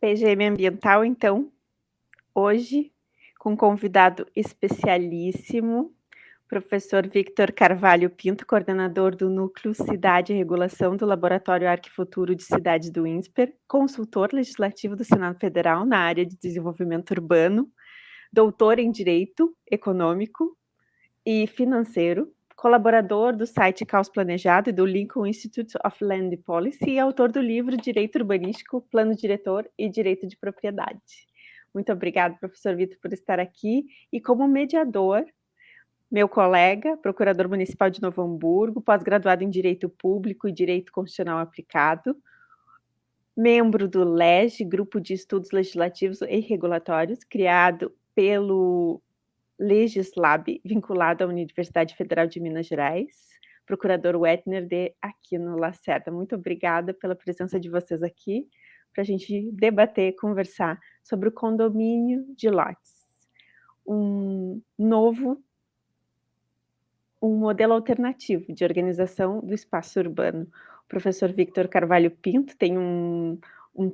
PGM Ambiental, então, hoje, com um convidado especialíssimo, professor Victor Carvalho Pinto, coordenador do Núcleo Cidade e Regulação do Laboratório Arquifuturo de Cidades do INSPER, consultor legislativo do Senado Federal na área de desenvolvimento urbano, doutor em Direito Econômico e Financeiro, colaborador do site Caos Planejado e do Lincoln Institute of Land Policy e autor do livro Direito Urbanístico, Plano Diretor e Direito de Propriedade. Muito obrigado, professor Vitor, por estar aqui. E como mediador, meu colega, procurador municipal de Novo Hamburgo, pós-graduado em Direito Público e Direito Constitucional Aplicado, membro do LEG, Grupo de Estudos Legislativos e Regulatórios, criado pelo Legislab, vinculado à Universidade Federal de Minas Gerais, procurador Wetner de Aquino Lacerda. Muito obrigada pela presença de vocês aqui, para a gente debater, conversar sobre o condomínio de lotes. Um modelo alternativo de organização do espaço urbano. O professor Victor Carvalho Pinto tem um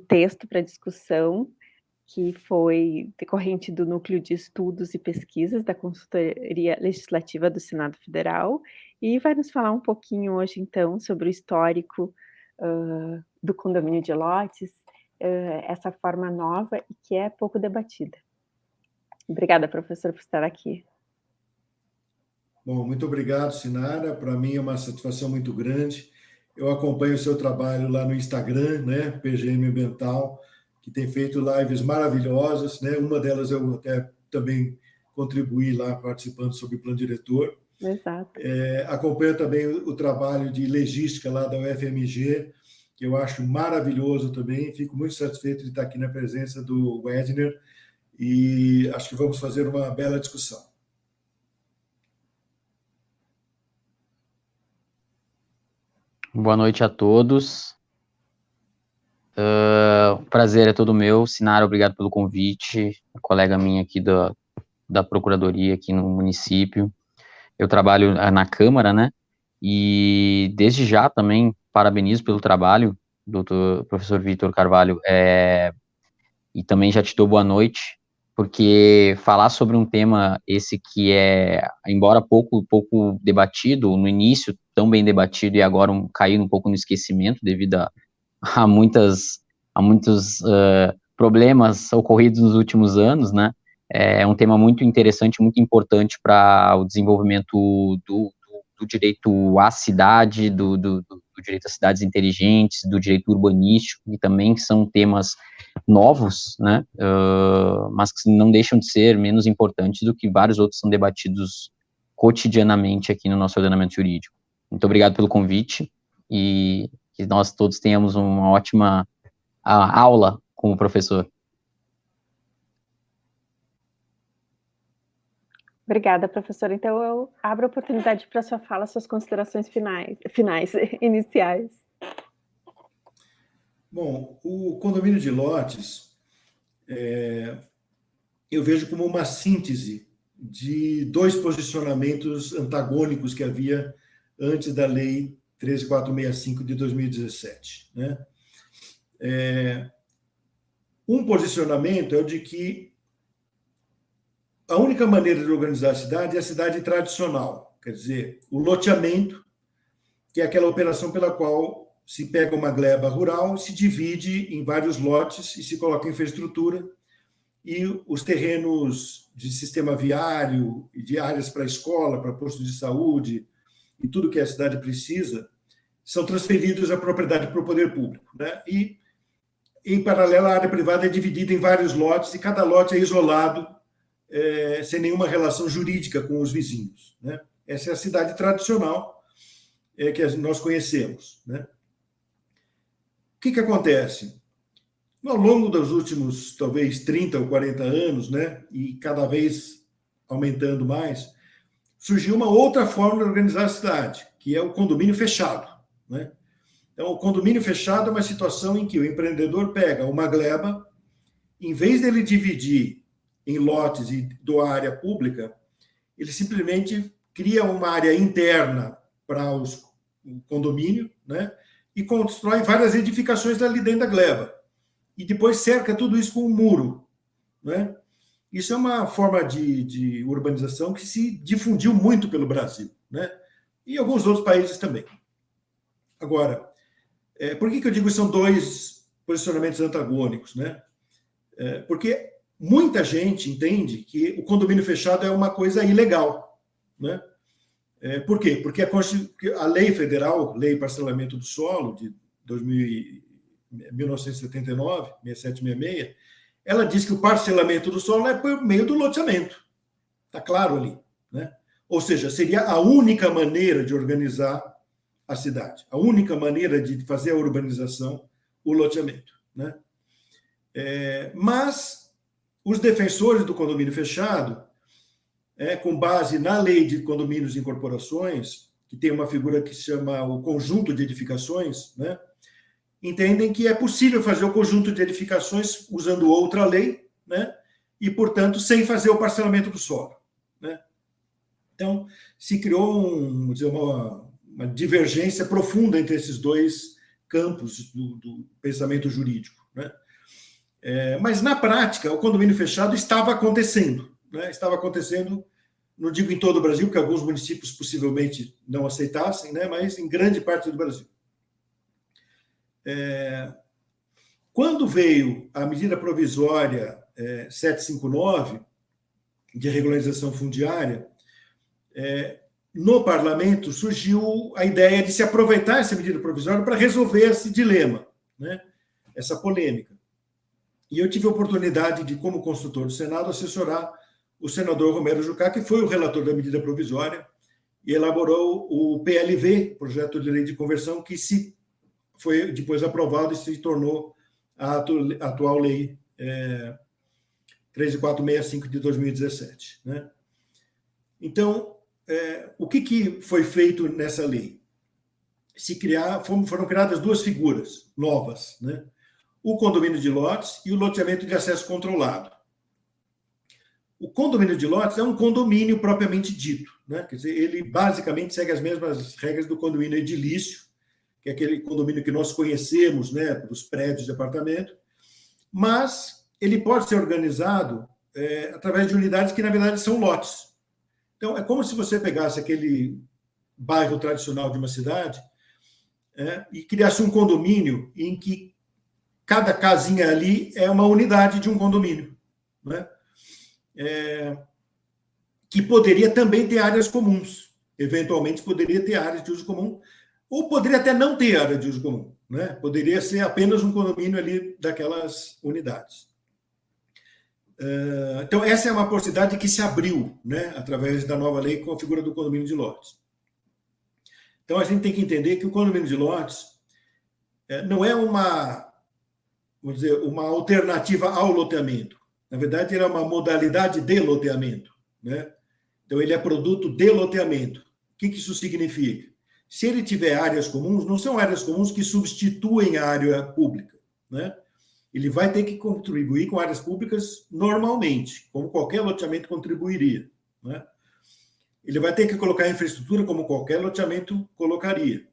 texto para discussão que foi decorrente do Núcleo de Estudos e Pesquisas da Consultoria Legislativa do Senado Federal, e vai nos falar um pouquinho hoje, então, sobre o histórico do condomínio de lotes, essa forma nova e que é pouco debatida. Obrigada, professor, por estar aqui. Bom, muito obrigado, Sinara. Para mim é uma satisfação muito grande. Eu acompanho o seu trabalho lá no Instagram, né, PGM Ambiental, que tem feito lives maravilhosas, né? Uma delas eu até também contribuí lá participando sobre o plano diretor. Exato. Acompanho também o trabalho de legística lá da UFMG, que eu acho maravilhoso também. Fico muito satisfeito de estar aqui na presença do Wetner e acho que vamos fazer uma bela discussão. Boa noite a todos. O prazer é todo meu. Sinara, obrigado pelo convite. A colega minha aqui da Procuradoria aqui no município. Eu trabalho na Câmara, né? E desde já também parabenizo pelo trabalho, doutor professor Victor Carvalho, e também já te dou boa noite, porque falar sobre um tema esse que é, embora pouco debatido, no início tão bem debatido e agora caindo um pouco no esquecimento devido a muitos problemas ocorridos nos últimos anos, né? É um tema muito interessante, muito importante para o desenvolvimento do direito à cidade, do direito a cidades inteligentes, do direito urbanístico, e também são temas novos, né? Mas que não deixam de ser menos importantes do que vários outros são debatidos cotidianamente aqui no nosso ordenamento jurídico. Muito obrigado pelo convite e que nós todos tenhamos uma ótima aula com o professor. Obrigada, professor. Então, eu abro a oportunidade para a sua fala, suas considerações finais iniciais. Bom, o condomínio de lotes, eu vejo como uma síntese de dois posicionamentos antagônicos que havia antes da Lei 13.465 de 2017. Né? Um posicionamento é o de que a única maneira de organizar a cidade é a cidade tradicional, quer dizer, o loteamento, que é aquela operação pela qual se pega uma gleba rural, se divide em vários lotes e se coloca infraestrutura, e os terrenos de sistema viário e de áreas para escola, para posto de saúde e tudo que a cidade precisa são transferidos à propriedade para o poder público, né? E, em paralelo, a área privada é dividida em vários lotes e cada lote é isolado, sem nenhuma relação jurídica com os vizinhos, né? Essa é a cidade tradicional que nós conhecemos, né? O que acontece? Ao longo dos últimos, talvez, 30 ou 40 anos, né, e cada vez aumentando mais, surgiu uma outra forma de organizar a cidade, que é o condomínio fechado, né? Então, o condomínio fechado é uma situação em que o empreendedor pega uma gleba, em vez dele dividir em lotes e doar área pública, ele simplesmente cria uma área interna para o condomínio, né, e constrói várias edificações ali dentro da gleba. e depois cerca tudo isso com um muro, né? Isso é uma forma de urbanização que se difundiu muito pelo Brasil, né? E alguns outros países também. Agora, por que eu digo que são dois posicionamentos antagônicos, né? Porque muita gente entende que o condomínio fechado é uma coisa ilegal, né? Por quê? Porque a lei federal, Lei de Parcelamento do Solo, de 1979, 6766, ela diz que o parcelamento do solo é por meio do loteamento. Está claro ali, né? Ou seja, seria a única maneira de organizar a cidade, a única maneira de fazer a urbanização, o loteamento, né? Mas os defensores do condomínio fechado, com base na lei de condomínios e incorporações, que tem uma figura que se chama o conjunto de edificações, né? Entendem que é possível fazer o conjunto de edificações usando outra lei, né? E, portanto, sem fazer o parcelamento do solo, né? Então, se criou uma divergência profunda entre esses dois campos do pensamento jurídico, né? Mas, na prática, o condomínio fechado estava acontecendo, né? Estava acontecendo, não digo em todo o Brasil, porque alguns municípios possivelmente não aceitassem, né? Mas em grande parte do Brasil. Quando veio a medida provisória 759, de regularização fundiária, no parlamento surgiu a ideia de se aproveitar essa medida provisória para resolver esse dilema, né? Essa polêmica. E eu tive a oportunidade de, como consultor do Senado, assessorar o senador Romero Jucá, que foi o relator da medida provisória, e elaborou o PLV, Projeto de Lei de Conversão, que foi depois aprovado e se tornou a atual lei 13465 de 2017, né? Então, o que foi feito nessa lei? Foram criadas duas figuras novas, né? O condomínio de lotes e o loteamento de acesso controlado. O condomínio de lotes é um condomínio propriamente dito, né? Quer dizer, ele basicamente segue as mesmas regras do condomínio edilício, que é aquele condomínio que nós conhecemos, né, dos prédios de apartamento, mas ele pode ser organizado através de unidades que, na verdade, são lotes. Então, é como se você pegasse aquele bairro tradicional de uma cidade e criasse um condomínio em que cada casinha ali é uma unidade de um condomínio, né? Que poderia também ter áreas comuns. Eventualmente, poderia ter áreas de uso comum, ou poderia até não ter área de uso comum, né? Poderia ser apenas um condomínio ali daquelas unidades. Então, essa é uma possibilidade que se abriu, né, através da nova lei com a figura do condomínio de lotes. Então, a gente tem que entender que o condomínio de lotes não é vamos dizer, uma alternativa ao loteamento. Na verdade, ele é uma modalidade de loteamento, né? Então, ele é produto de loteamento. O que isso significa? Se ele tiver áreas comuns, não são áreas comuns que substituem a área pública, né? Ele vai ter que contribuir com áreas públicas normalmente, como qualquer loteamento contribuiria, né? Ele vai ter que colocar infraestrutura como qualquer loteamento colocaria.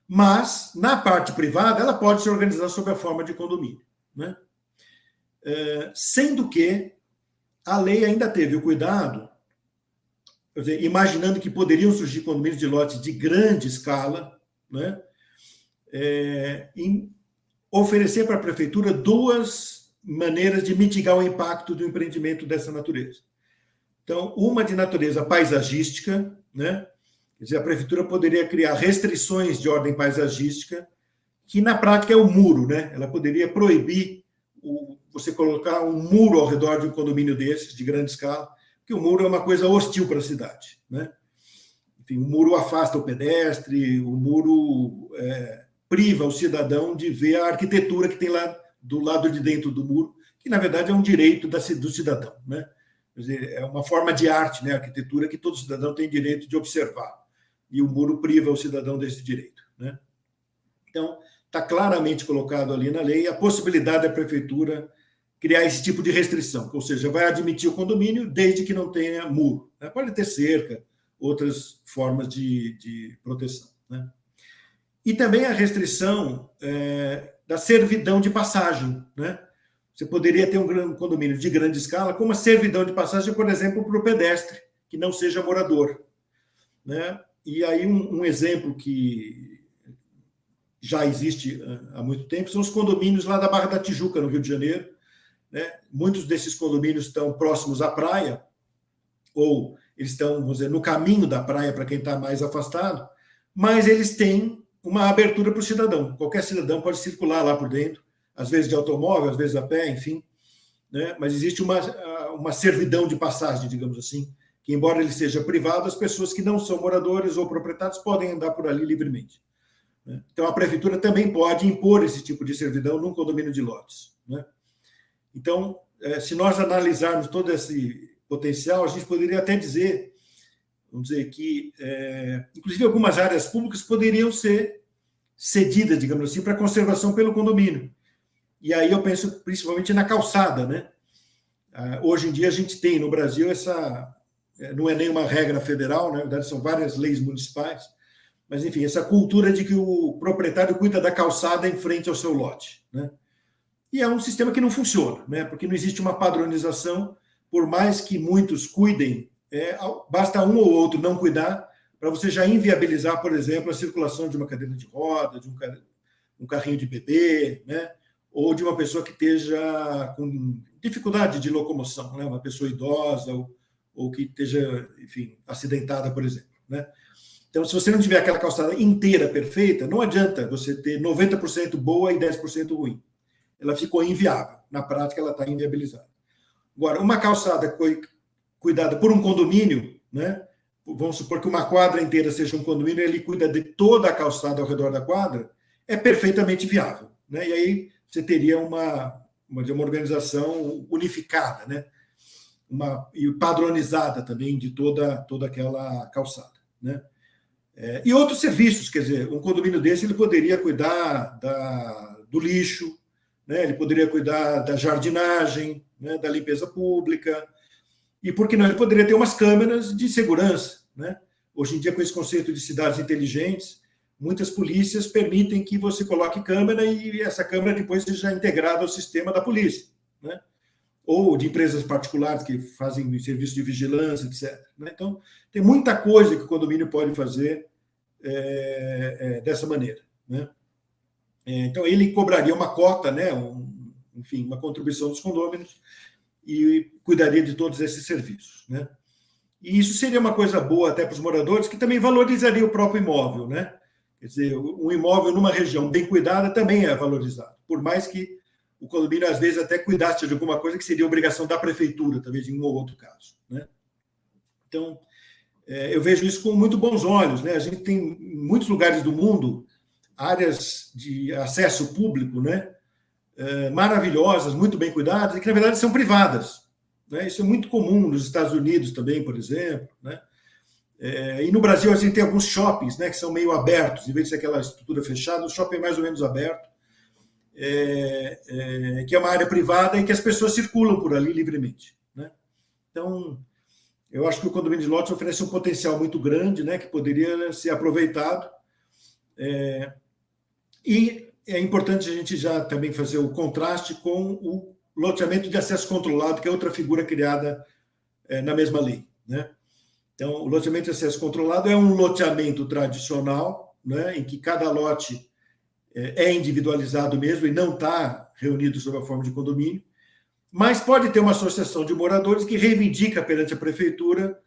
Mas, na parte privada, ela pode se organizar sob a forma de condomínio, né? Sendo que a lei ainda teve o cuidado, quer dizer, imaginando que poderiam surgir condomínios de lotes de grande escala, né? Em oferecer para a prefeitura duas maneiras de mitigar o impacto do empreendimento dessa natureza. Então, uma de natureza paisagística, né? Quer dizer, a prefeitura poderia criar restrições de ordem paisagística, que na prática é o muro, né? Ela poderia proibir você colocar um muro ao redor de um condomínio desses, de grande escala, porque o muro é uma coisa hostil para a cidade, né? Enfim, o muro afasta o pedestre, o muro priva o cidadão de ver a arquitetura que tem lá do lado de dentro do muro, que, na verdade, é um direito do cidadão, né? Quer dizer, é uma forma de arte, né? A arquitetura que todo cidadão tem direito de observar. E o muro priva o cidadão desse direito, né? Então, está claramente colocado ali na lei a possibilidade da prefeitura criar esse tipo de restrição, ou seja, vai admitir o condomínio desde que não tenha muro, né? Pode ter cerca, outras formas de proteção, né? E também a restrição da servidão de passagem, né? Você poderia ter um condomínio de grande escala com uma servidão de passagem, por exemplo, para o pedestre, que não seja morador, né? E aí um exemplo que já existe há muito tempo são os condomínios lá da Barra da Tijuca, no Rio de Janeiro, né? Muitos desses condomínios estão próximos à praia, ou eles estão, vamos dizer, no caminho da praia para quem está mais afastado, mas eles têm uma abertura para o cidadão. Qualquer cidadão pode circular lá por dentro, às vezes de automóvel, às vezes a pé, enfim, né? Mas existe uma servidão de passagem, digamos assim, que, embora ele seja privado, as pessoas que não são moradores ou proprietários podem andar por ali livremente, né? Então, a prefeitura também pode impor esse tipo de servidão num condomínio de lotes, né? Então, se nós analisarmos todo esse potencial, a gente poderia até dizer, vamos dizer, que, inclusive, algumas áreas públicas poderiam ser cedidas, digamos assim, para conservação pelo condomínio. E aí eu penso principalmente na calçada, né? Hoje em dia a gente tem no Brasil não é nenhuma regra federal, na verdade são várias leis municipais, mas enfim, essa cultura de que o proprietário cuida da calçada em frente ao seu lote, né? E é um sistema que não funciona, né? Porque não existe uma padronização, por mais que muitos cuidem, basta um ou outro não cuidar para você já inviabilizar, por exemplo, a circulação de uma cadeira de roda, de um carrinho de bebê, né? Ou de uma pessoa que esteja com dificuldade de locomoção, né? Uma pessoa idosa ou que esteja, enfim, acidentada, por exemplo, né? Então, se você não tiver aquela calçada inteira perfeita, não adianta você ter 90% boa e 10% ruim. Ela ficou inviável. Na prática, ela está inviabilizada. Agora, uma calçada cuidada por um condomínio, né? Vamos supor que uma quadra inteira seja um condomínio, ele cuida de toda a calçada ao redor da quadra, é perfeitamente viável, né? E aí você teria uma organização unificada, né? E padronizada também de toda aquela calçada, né? E outros serviços, quer dizer, um condomínio desse ele poderia cuidar do lixo, né? Ele poderia cuidar da jardinagem, né? Da limpeza pública, e por que não? Ele poderia ter umas câmeras de segurança, né? Hoje em dia, com esse conceito de cidades inteligentes, muitas polícias permitem que você coloque câmera e essa câmera depois seja integrada ao sistema da polícia, né? Ou de empresas particulares que fazem serviço de vigilância, etc., né? Então, tem muita coisa que o condomínio pode fazer dessa maneira, né? Então, ele cobraria uma cota, né? Enfim, uma contribuição dos condôminos e cuidaria de todos esses serviços, né? E isso seria uma coisa boa até para os moradores, que também valorizaria o próprio imóvel, né? Quer dizer, um imóvel numa região bem cuidada também é valorizado, por mais que o condomínio, às vezes, até cuidasse de alguma coisa que seria obrigação da prefeitura, talvez em um ou outro caso, né? Então, eu vejo isso com muito bons olhos, né? A gente tem, em muitos lugares do mundo, áreas de acesso público, né? Maravilhosas, muito bem cuidadas, e que, na verdade, são privadas, né? Isso é muito comum nos Estados Unidos também, por exemplo, né? E no Brasil, a gente tem alguns shoppings, né, que são meio abertos, em vez de ser aquela estrutura fechada, o shopping é mais ou menos aberto, que é uma área privada e que as pessoas circulam por ali livremente, né? Então, eu acho que o condomínio de lotes oferece um potencial muito grande, né, que poderia ser aproveitado. E é importante a gente já também fazer o contraste com o loteamento de acesso controlado, que é outra figura criada na mesma lei, né? Então, o loteamento de acesso controlado é um loteamento tradicional, né, em que cada lote é individualizado mesmo e não está reunido sob a forma de condomínio, mas pode ter uma associação de moradores que reivindica perante a prefeitura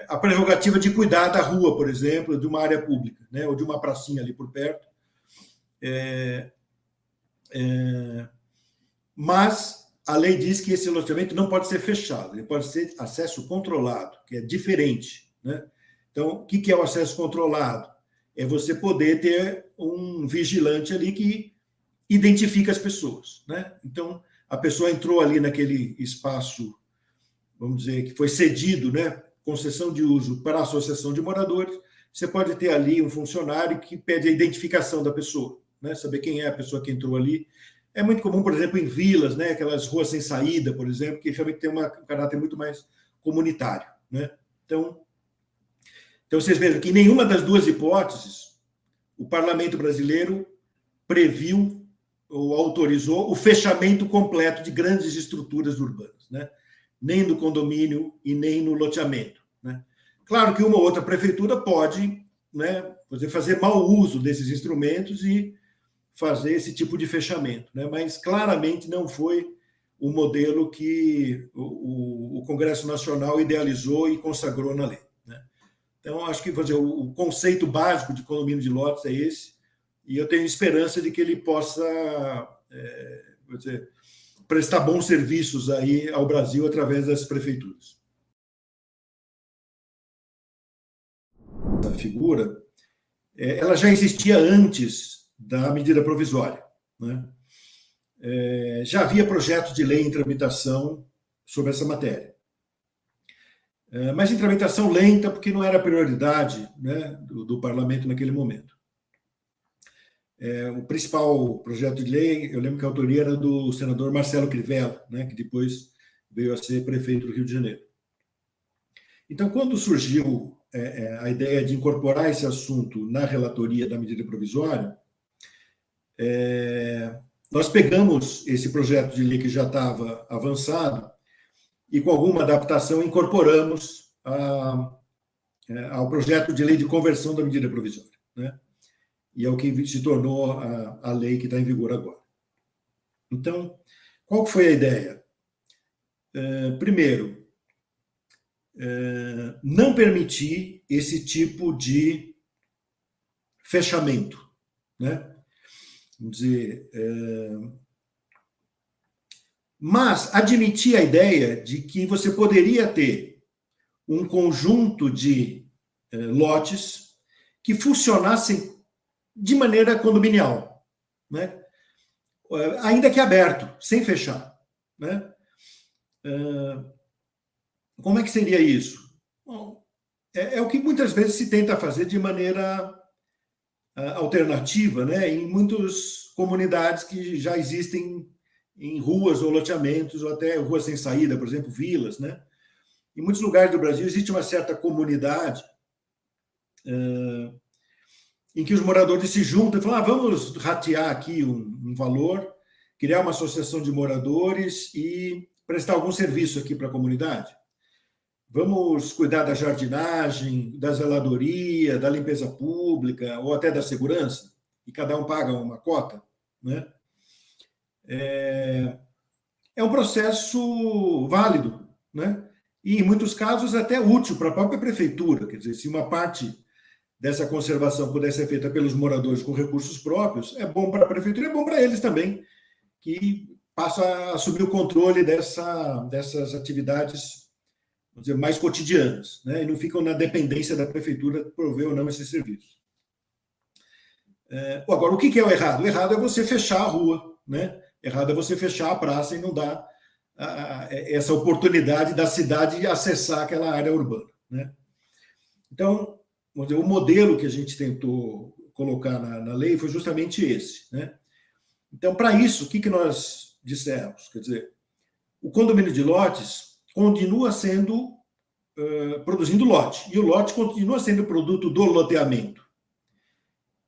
a prerrogativa de cuidar da rua, por exemplo, de uma área pública, né, ou de uma pracinha ali por perto. Mas a lei diz que esse loteamento não pode ser fechado, ele pode ser acesso controlado, que é diferente, né? Então, o que é o acesso controlado? É você poder ter um vigilante ali que identifica as pessoas, né? Então, a pessoa entrou ali naquele espaço, vamos dizer, que foi cedido, né? Concessão de uso para a associação de moradores, você pode ter ali um funcionário que pede a identificação da pessoa, né? Saber quem é a pessoa que entrou ali. É muito comum, por exemplo, em vilas, né? Aquelas ruas sem saída, por exemplo, que realmente tem um caráter muito mais comunitário, né? Então, vocês vejam que em nenhuma das duas hipóteses o parlamento brasileiro previu ou autorizou o fechamento completo de grandes estruturas urbanas, né? Nem no condomínio e nem no loteamento, né? Claro que uma ou outra prefeitura pode, né, fazer mau uso desses instrumentos e fazer esse tipo de fechamento, né? Mas claramente não foi o modelo que o Congresso Nacional idealizou e consagrou na lei, né? Então, acho que o conceito básico de condomínio de lotes é esse, e eu tenho esperança de que ele possa prestar bons serviços aí ao Brasil através das prefeituras. A figura, ela já existia antes da medida provisória, né? Já havia projetos de lei em tramitação sobre essa matéria, mas em tramitação lenta, porque não era prioridade, né, do parlamento naquele momento. O principal projeto de lei, eu lembro que a autoria era do senador Marcelo Crivella, né, que depois veio a ser prefeito do Rio de Janeiro. Então, quando surgiu a ideia de incorporar esse assunto na relatoria da medida provisória, nós pegamos esse projeto de lei que já estava avançado e, com alguma adaptação, incorporamos ao projeto de lei de conversão da medida provisória, né? E é o que se tornou a lei que está em vigor agora. Então, qual foi a ideia? Primeiro, não permitir esse tipo de fechamento, né? Vamos dizer, mas admitir a ideia de que você poderia ter um conjunto de lotes que funcionassem de maneira condominial, né? Ainda que aberto, sem fechar, né? Como é que seria isso? Bom, é o que muitas vezes se tenta fazer de maneira alternativa, né? Em muitas comunidades que já existem em ruas ou loteamentos, ou até ruas sem saída, por exemplo, vilas, né? Em muitos lugares do Brasil existe uma certa comunidade em que os moradores se juntam e falam: vamos ratear aqui um valor, criar uma associação de moradores e prestar algum serviço aqui para a comunidade. Vamos cuidar da jardinagem, da zeladoria, da limpeza pública, ou até da segurança, e cada um paga uma cota, né? É um processo válido, né? E, em muitos casos, até útil para a própria prefeitura. Quer dizer, se uma parte dessa conservação puder ser feita pelos moradores com recursos próprios, é bom para a prefeitura, é bom para eles também, que passam a assumir o controle dessas atividades, vamos dizer, mais cotidianas, né? E não ficam na dependência da prefeitura prover ou não esses serviços. Agora, o que é o errado? O errado é você fechar a rua, né? Errado é você fechar a praça e não dar essa oportunidade da cidade acessar aquela área urbana, né? Então, vamos dizer, o modelo que a gente tentou colocar na lei foi justamente esse, né? Então, para isso, o que nós dissemos? Quer dizer, o condomínio de lotes continua sendo produzindo lote, e o lote continua sendo produto do loteamento.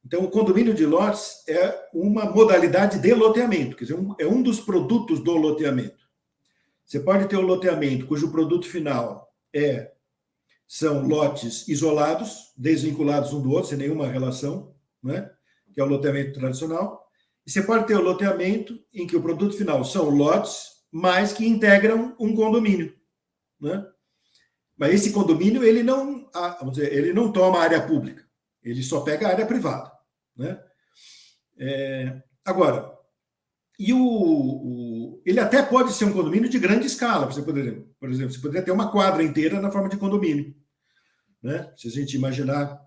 Então, o condomínio de lotes é uma modalidade de loteamento, quer dizer, é um dos produtos do loteamento. Você pode ter um loteamento cujo produto final são lotes isolados, desvinculados um do outro, sem nenhuma relação, né? Que é o loteamento tradicional. E você pode ter o loteamento em que o produto final são lotes, mas que integram um condomínio, né? Mas esse condomínio, ele não, vamos dizer, ele não toma área pública, ele só pega a área privada, né? Agora, ele até pode ser um condomínio de grande escala. Por exemplo, você poderia ter uma quadra inteira na forma de condomínio, né? Se a gente imaginar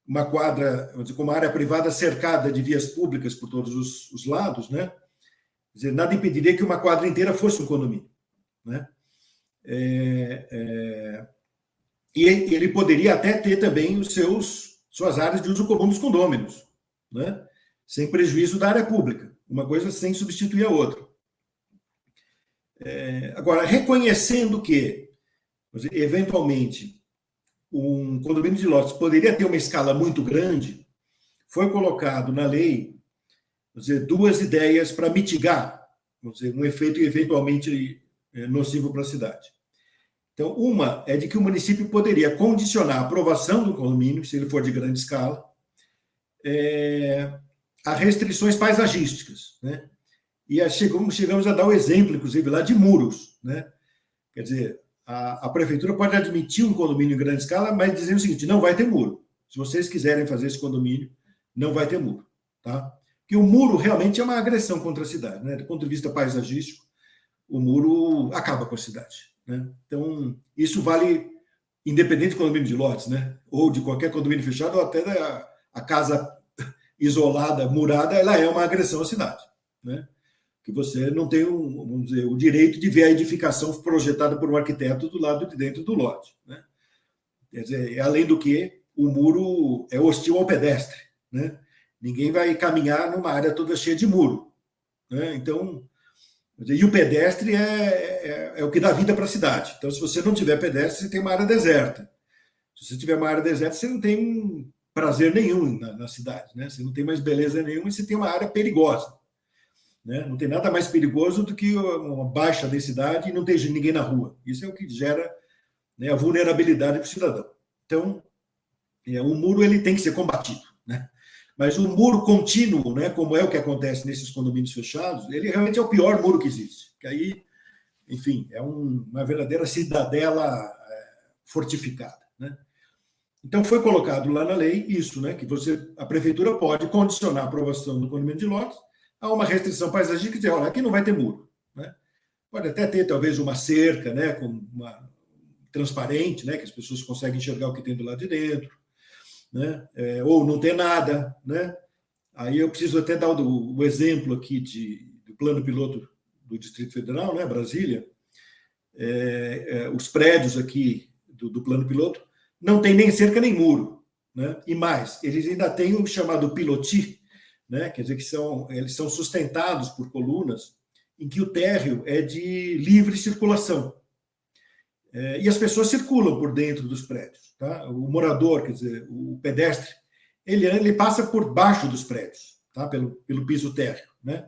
uma quadra, vamos dizer, com uma área privada cercada de vias públicas por todos os lados, né? Quer dizer, nada impediria que uma quadra inteira fosse um condomínio, né? E ele poderia até ter também suas áreas de uso comum dos condôminos, né? Sem prejuízo da área pública, uma coisa sem substituir a outra. Agora, reconhecendo que, eventualmente, um condomínio de lotes poderia ter uma escala muito grande, foi colocado na lei vamos dizer, duas ideias para mitigar, vamos dizer, um efeito eventualmente nocivo para a cidade. Então, uma é de que o município poderia condicionar a aprovação do condomínio, se ele for de grande escala, a restrições paisagísticas, né? E chegamos a dar o exemplo, inclusive, lá de muros, né? Quer dizer, a prefeitura pode admitir um condomínio em grande escala, mas dizendo o seguinte, não vai ter muro. Se vocês quiserem fazer esse condomínio, não vai ter muro, tá? Porque o muro realmente é uma agressão contra a cidade, né? Do ponto de vista paisagístico, o muro acaba com a cidade, né? Então, isso vale independente do condomínio de lotes, né? Ou de qualquer condomínio fechado, ou até a casa isolada, murada, ela é uma agressão à cidade, né? Que você não tem, vamos dizer, o direito de ver a edificação projetada por um arquiteto do lado de dentro do lote, né? Quer dizer, além do que, o muro é hostil ao pedestre, né? Ninguém vai caminhar numa área toda cheia de muro, né? Então, e o pedestre é o que dá vida para a cidade. Então, se você não tiver pedestre, você tem uma área deserta. Se você tiver uma área deserta, você não tem prazer nenhum na cidade, né? Você não tem mais beleza nenhuma e você tem uma área perigosa, né? Não tem nada mais perigoso do que uma baixa densidade e não ter ninguém na rua. Isso é o que gera, né, a vulnerabilidade para o cidadão. Então, o muro ele tem que ser combatido, né? Mas o muro contínuo, né, como é o que acontece nesses condomínios fechados, ele realmente é o pior muro que existe. Que aí, enfim, é uma verdadeira cidadela fortificada, né? Então foi colocado lá na lei isso, né, que a prefeitura pode condicionar a aprovação do condomínio de lotes a uma restrição paisagística e dizer, olha, aqui não vai ter muro, né? Pode até ter talvez uma cerca, né, com uma transparente, né, que as pessoas conseguem enxergar o que tem do lado de dentro, né? Ou não ter nada, né? Aí eu preciso até dar o exemplo aqui do plano piloto do Distrito Federal, né, Brasília. Os prédios aqui do plano piloto não tem nem cerca nem muro, né? E mais, eles ainda têm o chamado pilotis, né? Quer dizer que eles são sustentados por colunas em que o térreo é de livre circulação. E as pessoas circulam por dentro dos prédios, tá? O morador, quer dizer, o pedestre, ele passa por baixo dos prédios, tá? Pelo piso térreo, né?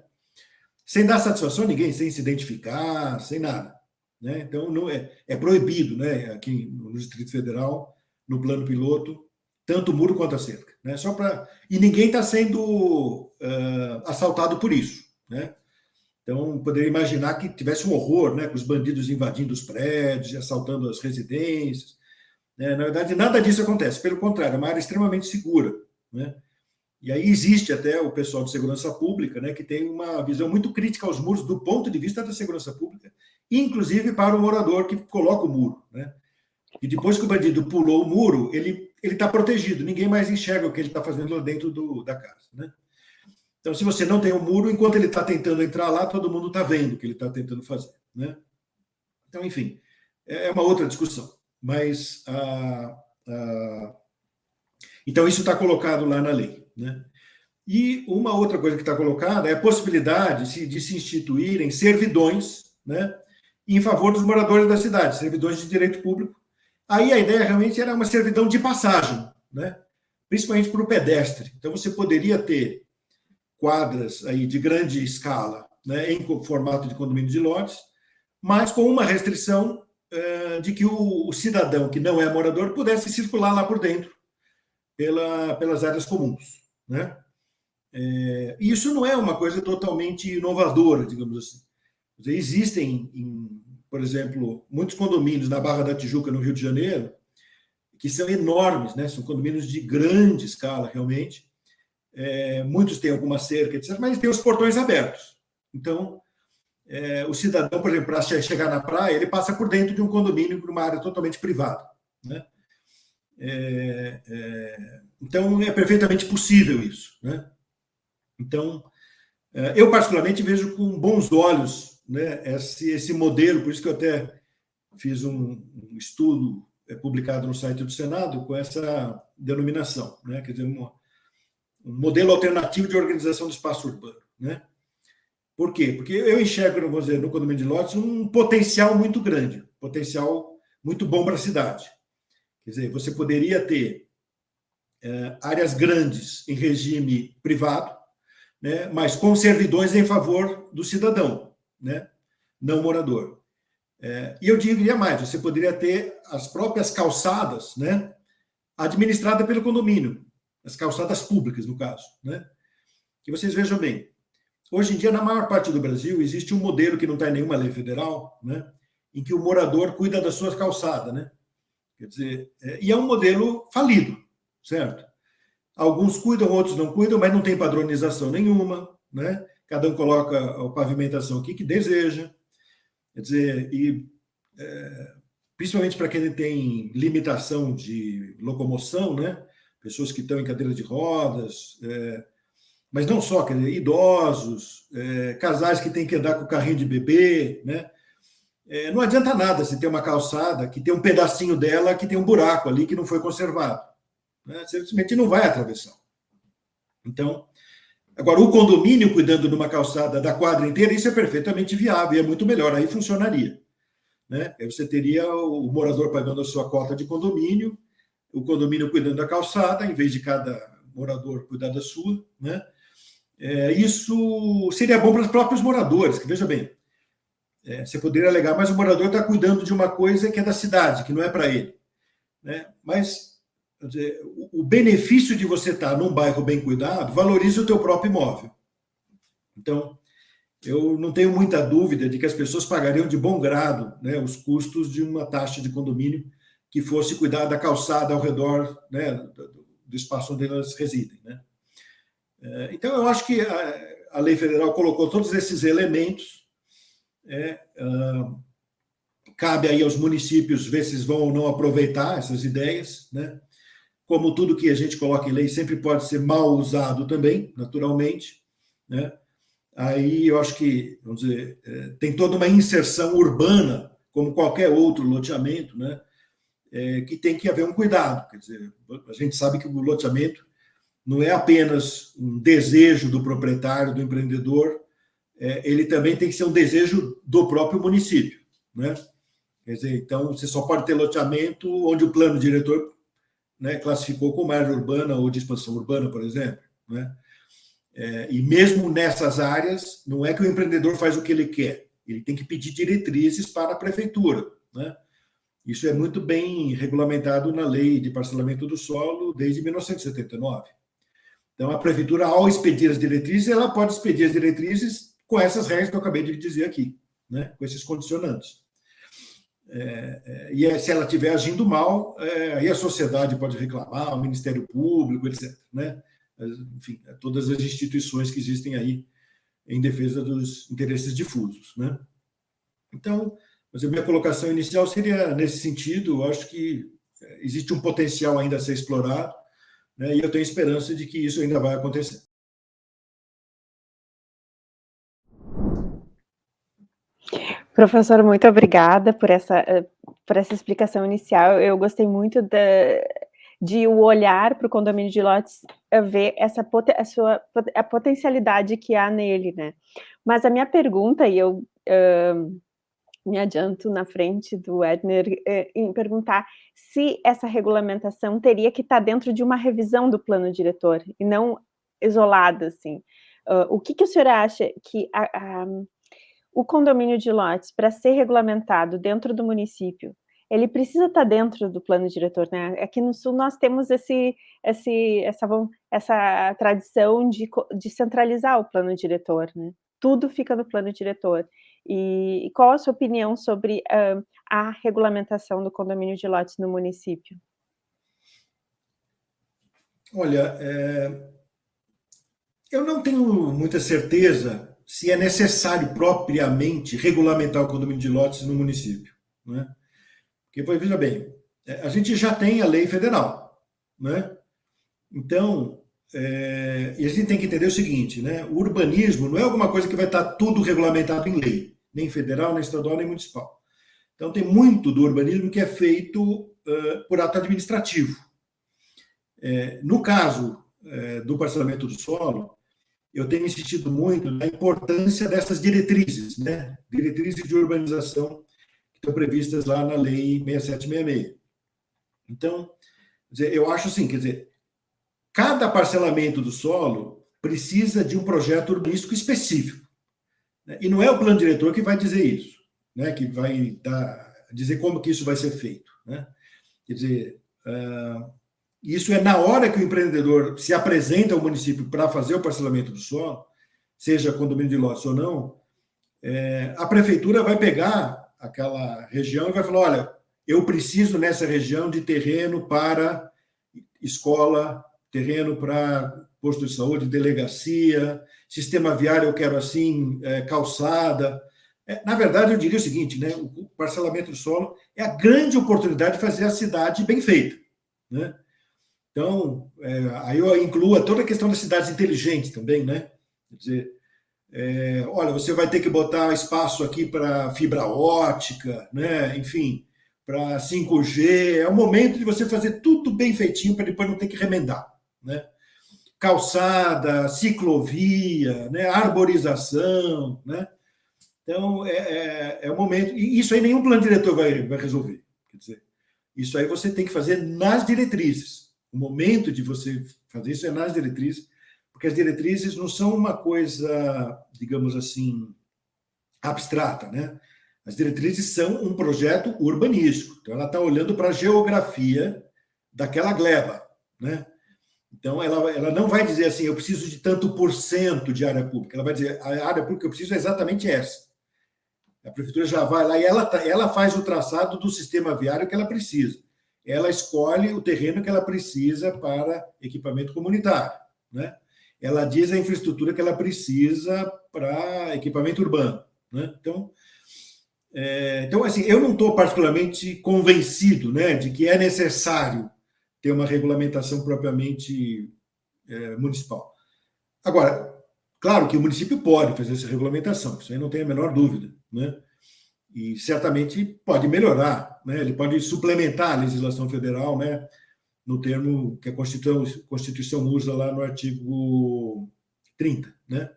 Sem dar satisfação a ninguém, sem se identificar, sem nada, né? Então, não é proibido, né? Aqui no Distrito Federal, no plano piloto, tanto o muro quanto a cerca, né? E ninguém está sendo assaltado por isso, né? Então, poderia imaginar que tivesse um horror, né, com os bandidos invadindo os prédios, assaltando as residências, né? Na verdade, nada disso acontece. Pelo contrário, é uma área extremamente segura, né? E aí existe até o pessoal de segurança pública, né, que tem uma visão muito crítica aos muros do ponto de vista da segurança pública, inclusive para o morador que coloca o muro, né? E depois que o bandido pulou o muro, ele está protegido, ninguém mais enxerga o que ele está fazendo lá dentro da casa, né? Então, se você não tem um muro, enquanto ele está tentando entrar lá, todo mundo está vendo o que ele está tentando fazer, né? Então, enfim, é uma outra discussão. Mas, então, isso está colocado lá na lei, né? E uma outra coisa que está colocada é a possibilidade de se instituírem servidões, né, em favor dos moradores da cidade, servidões de direito público. Aí a ideia realmente era uma servidão de passagem, né? Principalmente para o pedestre. Então, você poderia ter quadras aí de grande escala, né, em formato de condomínio de lotes, mas com uma restrição de que o cidadão que não é morador pudesse circular lá por dentro, pelas áreas comuns, né? E isso não é uma coisa totalmente inovadora, digamos assim. Existem, por exemplo, muitos condomínios na Barra da Tijuca, no Rio de Janeiro, que são enormes, né? São condomínios de grande escala, realmente. Muitos têm alguma cerca, etc., mas têm os portões abertos. Então, o cidadão, por exemplo, para chegar na praia, ele passa por dentro de um condomínio, por uma área totalmente privada, né? Então, é perfeitamente possível isso, né? Então, eu particularmente vejo com bons olhos, né, esse modelo, por isso que eu até fiz um estudo publicado no site do Senado com essa denominação, né? Quer dizer, um modelo alternativo de organização do espaço urbano, né? Por quê? Porque eu enxergo, vamos dizer, no condomínio de lotes um potencial muito grande, potencial muito bom para a cidade. Quer dizer, você poderia ter áreas grandes em regime privado, né, mas com servidões em favor do cidadão, né, não morador. E eu diria mais, você poderia ter as próprias calçadas, né, administradas pelo condomínio, as calçadas públicas, no caso, né? Que vocês vejam bem, hoje em dia, na maior parte do Brasil, existe um modelo que não está em nenhuma lei federal, né, em que o morador cuida da sua calçada, né? Quer dizer, e é um modelo falido, certo? Alguns cuidam, outros não cuidam, mas não tem padronização nenhuma, né? Cada um coloca a pavimentação aqui que deseja. Quer dizer, principalmente para quem tem limitação de locomoção, né? Pessoas que estão em cadeira de rodas, mas não só, quer dizer, idosos, casais que têm que andar com o carrinho de bebê, né? Não adianta nada se ter uma calçada que tem um pedacinho dela que tem um buraco ali que não foi conservado, né? Simplesmente não vai atravessar. Então, agora, o condomínio cuidando de uma calçada da quadra inteira, isso é perfeitamente viável e é muito melhor, aí funcionaria, né? Aí você teria o morador pagando a sua cota de condomínio, o condomínio cuidando da calçada, em vez de cada morador cuidar da sua, né? Isso seria bom para os próprios moradores, que veja bem, você poderia alegar, mas o morador está cuidando de uma coisa que é da cidade, que não é para ele, né? Mas quer dizer, o benefício de você estar num bairro bem cuidado valoriza o teu próprio imóvel. Então, eu não tenho muita dúvida de que as pessoas pagariam de bom grado, né, os custos de uma taxa de condomínio que fosse cuidar da calçada ao redor, né, do espaço onde elas residem, né? Então, eu acho que a lei federal colocou todos esses elementos. Cabe aí aos municípios ver se vão ou não aproveitar essas ideias, né? Como tudo que a gente coloca em lei sempre pode ser mal usado também, naturalmente, né? Aí eu acho que, vamos dizer, tem toda uma inserção urbana, como qualquer outro loteamento, né? Que tem que haver um cuidado. Quer dizer, a gente sabe que o loteamento não é apenas um desejo do proprietário, do empreendedor, ele também tem que ser um desejo do próprio município, né? Quer dizer, então, você só pode ter loteamento onde o plano diretor, né, classificou como área urbana ou de expansão urbana, por exemplo, né? E mesmo nessas áreas, não é que o empreendedor faz o que ele quer, ele tem que pedir diretrizes para a prefeitura, né? Isso é muito bem regulamentado na lei de parcelamento do solo desde 1979. Então, a prefeitura, ao expedir as diretrizes, ela pode expedir as diretrizes com essas regras que eu acabei de dizer aqui, né? Com esses condicionantes. E se ela estiver agindo mal, aí a sociedade pode reclamar, o Ministério Público, etc., né? Enfim, todas as instituições que existem aí em defesa dos interesses difusos, né? Então, mas a minha colocação inicial seria nesse sentido. Eu acho que existe um potencial ainda a ser explorado, né? E eu tenho esperança de que isso ainda vai acontecer. Professor, muito obrigada por essa explicação inicial. Eu gostei muito de o olhar para o condomínio de lotes, ver a potencialidade que há nele, né? Mas a minha pergunta, e eu me adianto na frente do Edner, em perguntar se essa regulamentação teria que estar dentro de uma revisão do plano diretor, e não isolada, assim. O que o senhor acha que o condomínio de lotes, para ser regulamentado dentro do município, ele precisa estar dentro do plano diretor, né? Aqui no Sul nós temos essa tradição de centralizar o plano diretor, né? Tudo fica no plano diretor. E qual a sua opinião sobre a regulamentação do condomínio de lotes no município? Olha, eu não tenho muita certeza se é necessário propriamente regulamentar o condomínio de lotes no município, né? Porque, veja bem, a gente já tem a lei federal, né? Então, e a gente tem que entender o seguinte, né? O urbanismo não é alguma coisa que vai estar tudo regulamentado em lei, nem federal, nem estadual, nem municipal. Então, tem muito do urbanismo que é feito por ato administrativo. No caso do parcelamento do solo, eu tenho insistido muito na importância dessas diretrizes, né? Diretrizes de urbanização que estão previstas lá na Lei 6766. Então, eu acho assim, quer dizer, cada parcelamento do solo precisa de um projeto urbanístico específico, né? E não é o plano diretor que vai dizer isso, né? Que vai dizer como que isso vai ser feito, né? Quer dizer, isso é na hora que o empreendedor se apresenta ao município para fazer o parcelamento do solo, seja condomínio de lotes ou não, a prefeitura vai pegar aquela região e vai falar, olha, eu preciso nessa região de terreno para escola, terreno para posto de saúde, delegacia, sistema viário eu quero assim, calçada. Na verdade, eu diria o seguinte, né? O parcelamento do solo é a grande oportunidade de fazer a cidade bem feita, né? Então, aí eu incluo toda a questão das cidades inteligentes também, né? Quer dizer, olha, você vai ter que botar espaço aqui para fibra ótica, né? Enfim, para 5G. É o momento de você fazer tudo bem feitinho para depois não ter que remendar, né? Calçada, ciclovia, né? Arborização, né? Então, é o momento. E isso aí nenhum plano diretor vai resolver. Quer dizer, isso aí você tem que fazer nas diretrizes. O momento de você fazer isso é nas diretrizes, porque as diretrizes não são uma coisa, digamos assim, abstrata, né? As diretrizes são um projeto urbanístico. Então, ela está olhando para a geografia daquela gleba, né? Então, ela não vai dizer assim, eu preciso de tanto por cento de área pública. Ela vai dizer, a área pública que eu preciso é exatamente essa. A prefeitura já vai lá e ela faz o traçado do sistema viário que ela precisa. Ela escolhe o terreno que ela precisa para equipamento comunitário, né? Ela diz a infraestrutura que ela precisa para equipamento urbano, né? Então, assim, eu não estou particularmente convencido, né, de que é necessário ter uma regulamentação propriamente municipal. Agora, claro que o município pode fazer essa regulamentação, isso aí não tem a menor dúvida, né? E certamente pode melhorar, né? Ele pode suplementar a legislação federal, né? No termo que a Constituição usa lá no artigo 30, né?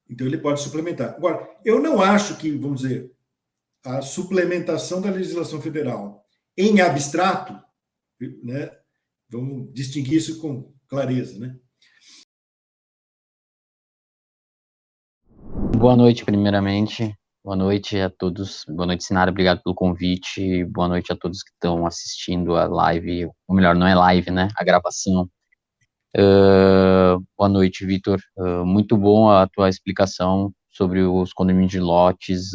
Então, ele pode suplementar. Agora, eu não acho que, vamos dizer, a suplementação da legislação federal em abstrato, né? Vamos distinguir isso com clareza, né? Boa noite, primeiramente. Boa noite a todos. Boa noite, Sinara. Obrigado pelo convite. Boa noite a todos que estão assistindo a live. Ou melhor, não é live, né? A gravação. Boa noite, Vitor. Muito bom a tua explicação sobre os condomínios de lotes,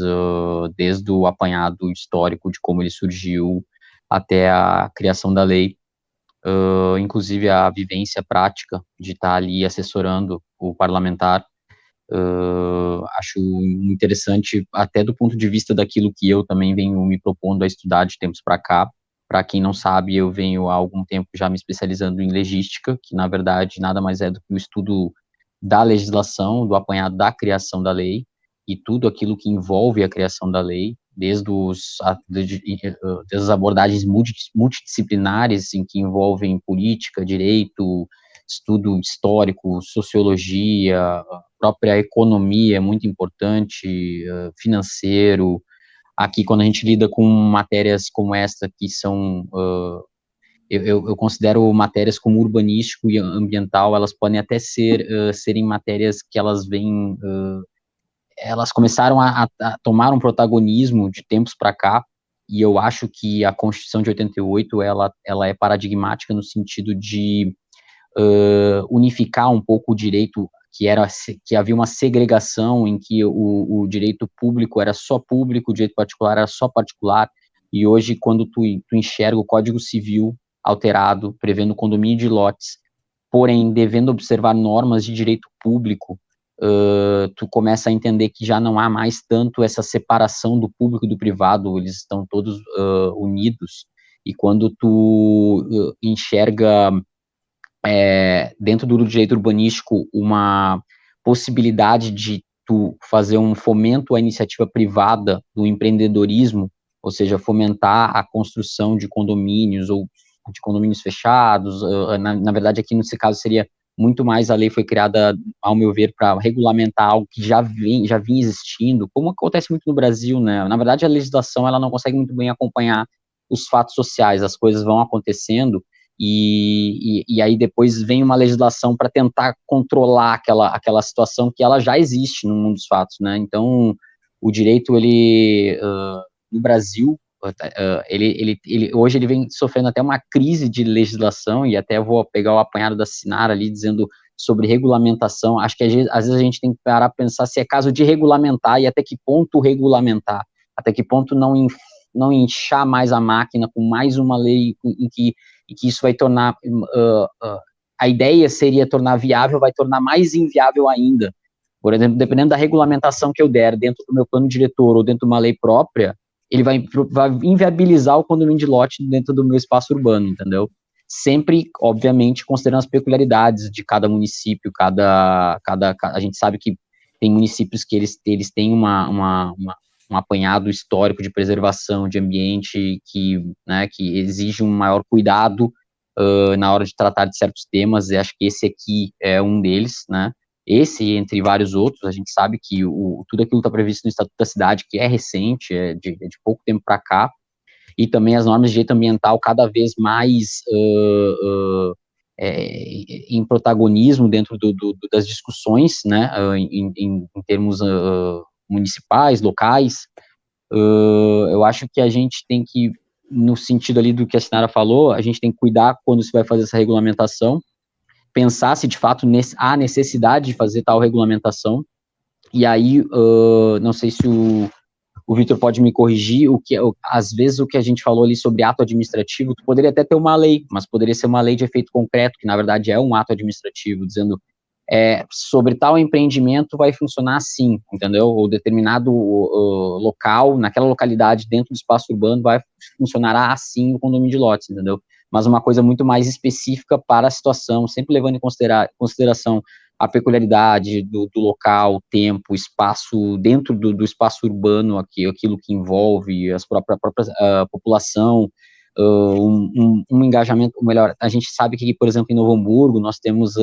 desde o apanhado histórico de como ele surgiu até a criação da lei. Inclusive a vivência prática de estar ali assessorando o parlamentar. Acho interessante, até do ponto de vista daquilo que eu também venho me propondo a estudar de tempos para cá. Para quem não sabe, eu venho há algum tempo já me especializando em legística, que na verdade nada mais é do que o estudo da legislação, do apanhado da criação da lei, e tudo aquilo que envolve a criação da lei, desde as abordagens multidisciplinares, em que envolvem política, direito, estudo histórico, sociologia, própria economia é muito importante, financeiro. Aqui, quando a gente lida com matérias como esta, que são, eu considero matérias como urbanístico e ambiental, elas podem até serem matérias que elas vêm, elas começaram a tomar um protagonismo de tempos para cá, e eu acho que a Constituição de 88, ela é paradigmática no sentido de unificar um pouco o direito, que havia uma segregação em que o direito público era só público, o direito particular era só particular, e hoje, quando tu enxerga o Código Civil alterado, prevendo condomínio de lotes, porém, devendo observar normas de direito público, tu começa a entender que já não há mais tanto essa separação do público e do privado, eles estão todos unidos, e quando tu enxerga dentro do direito urbanístico uma possibilidade de tu fazer um fomento à iniciativa privada do empreendedorismo, ou seja, fomentar a construção de condomínios ou de condomínios fechados, na verdade aqui nesse caso seria muito mais, a lei foi criada, ao meu ver, para regulamentar algo que já vinha existindo, como acontece muito no Brasil, né? Na verdade, a legislação ela não consegue muito bem acompanhar os fatos sociais, as coisas vão acontecendo, e aí depois vem uma legislação para tentar controlar aquela situação que ela já existe no mundo dos fatos, né? Então, o direito, ele, no Brasil, hoje ele vem sofrendo até uma crise de legislação, e até vou pegar o apanhado da Sinara ali, dizendo sobre regulamentação. Acho que às vezes a gente tem que parar para pensar se é caso de regulamentar, e até que ponto regulamentar, até que ponto não inchar mais a máquina com mais uma lei em que isso vai tornar, a ideia seria tornar viável, vai tornar mais inviável ainda. Por exemplo, dependendo da regulamentação que eu der dentro do meu plano diretor ou dentro de uma lei própria, ele vai inviabilizar o condomínio de lote dentro do meu espaço urbano, entendeu? Sempre, obviamente, considerando as peculiaridades de cada município, a gente sabe que tem municípios que eles têm um apanhado histórico de preservação de ambiente que exige um maior cuidado na hora de tratar de certos temas, e acho que esse aqui é um deles, né? Esse, entre vários outros, a gente sabe que tudo aquilo está previsto no Estatuto da Cidade, que é recente, é de pouco tempo para cá, e também as normas de direito ambiental cada vez mais em protagonismo dentro das discussões, né, em termos municipais, locais. Eu acho que a gente tem que, no sentido ali do que a Sinara falou, a gente tem que cuidar quando se vai fazer essa regulamentação, pensar se de fato há necessidade de fazer tal regulamentação, e aí, não sei se o Vitor pode me corrigir, às vezes o que a gente falou ali sobre ato administrativo, tu poderia até ter uma lei, mas poderia ser uma lei de efeito concreto, que na verdade é um ato administrativo, dizendo sobre tal empreendimento vai funcionar assim, entendeu? Ou determinado local, naquela localidade, dentro do espaço urbano, funcionará assim o condomínio de lotes, entendeu? Mas uma coisa muito mais específica para a situação, sempre levando em consideração a peculiaridade do local, tempo, espaço, dentro do espaço urbano, aquilo que envolve a própria população, um engajamento, ou melhor, a gente sabe que, por exemplo, em Novo Hamburgo, nós temos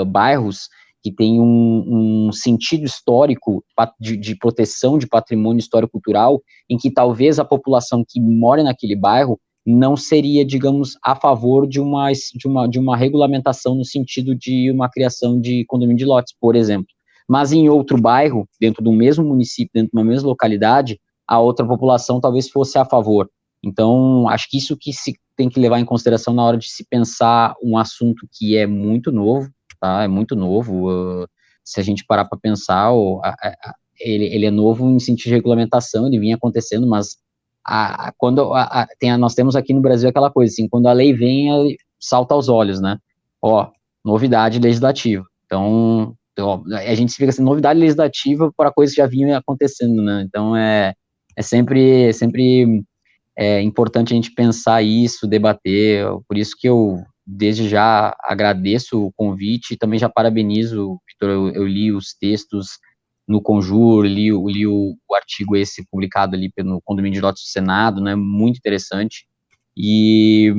bairros que têm um sentido histórico de proteção de patrimônio histórico-cultural, em que talvez a população que mora naquele bairro não seria, digamos, a favor de uma regulamentação no sentido de uma criação de condomínio de lotes, por exemplo. Mas em outro bairro, dentro do mesmo município, dentro de uma mesma localidade, a outra população talvez fosse a favor. Então, acho que isso que se tem que levar em consideração na hora de se pensar um assunto que é muito novo, tá? É muito novo. Se a gente parar para pensar, ele é novo em sentido de regulamentação, ele vinha acontecendo, mas nós temos aqui no Brasil aquela coisa assim, quando a lei vem, salta aos olhos, né? Novidade legislativa. Então, a gente fica assim, novidade legislativa para coisas que já vinham acontecendo, né? Então, é sempre importante a gente pensar isso, debater, por isso que eu, desde já, agradeço o convite e também já parabenizo, Vitor, eu li os textos no Conjur, li o artigo esse publicado ali no Condomínio de Lotes do Senado, né, muito interessante, e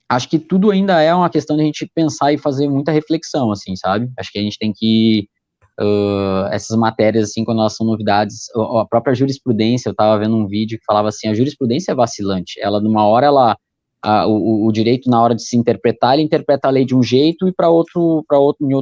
acho que tudo ainda é uma questão de a gente pensar e fazer muita reflexão, assim, sabe? Acho que a gente tem que, essas matérias, assim, quando elas são novidades, a própria jurisprudência, eu estava vendo um vídeo que falava assim, a jurisprudência é vacilante, numa hora, o direito, na hora de se interpretar, ele interpreta a lei de um jeito e em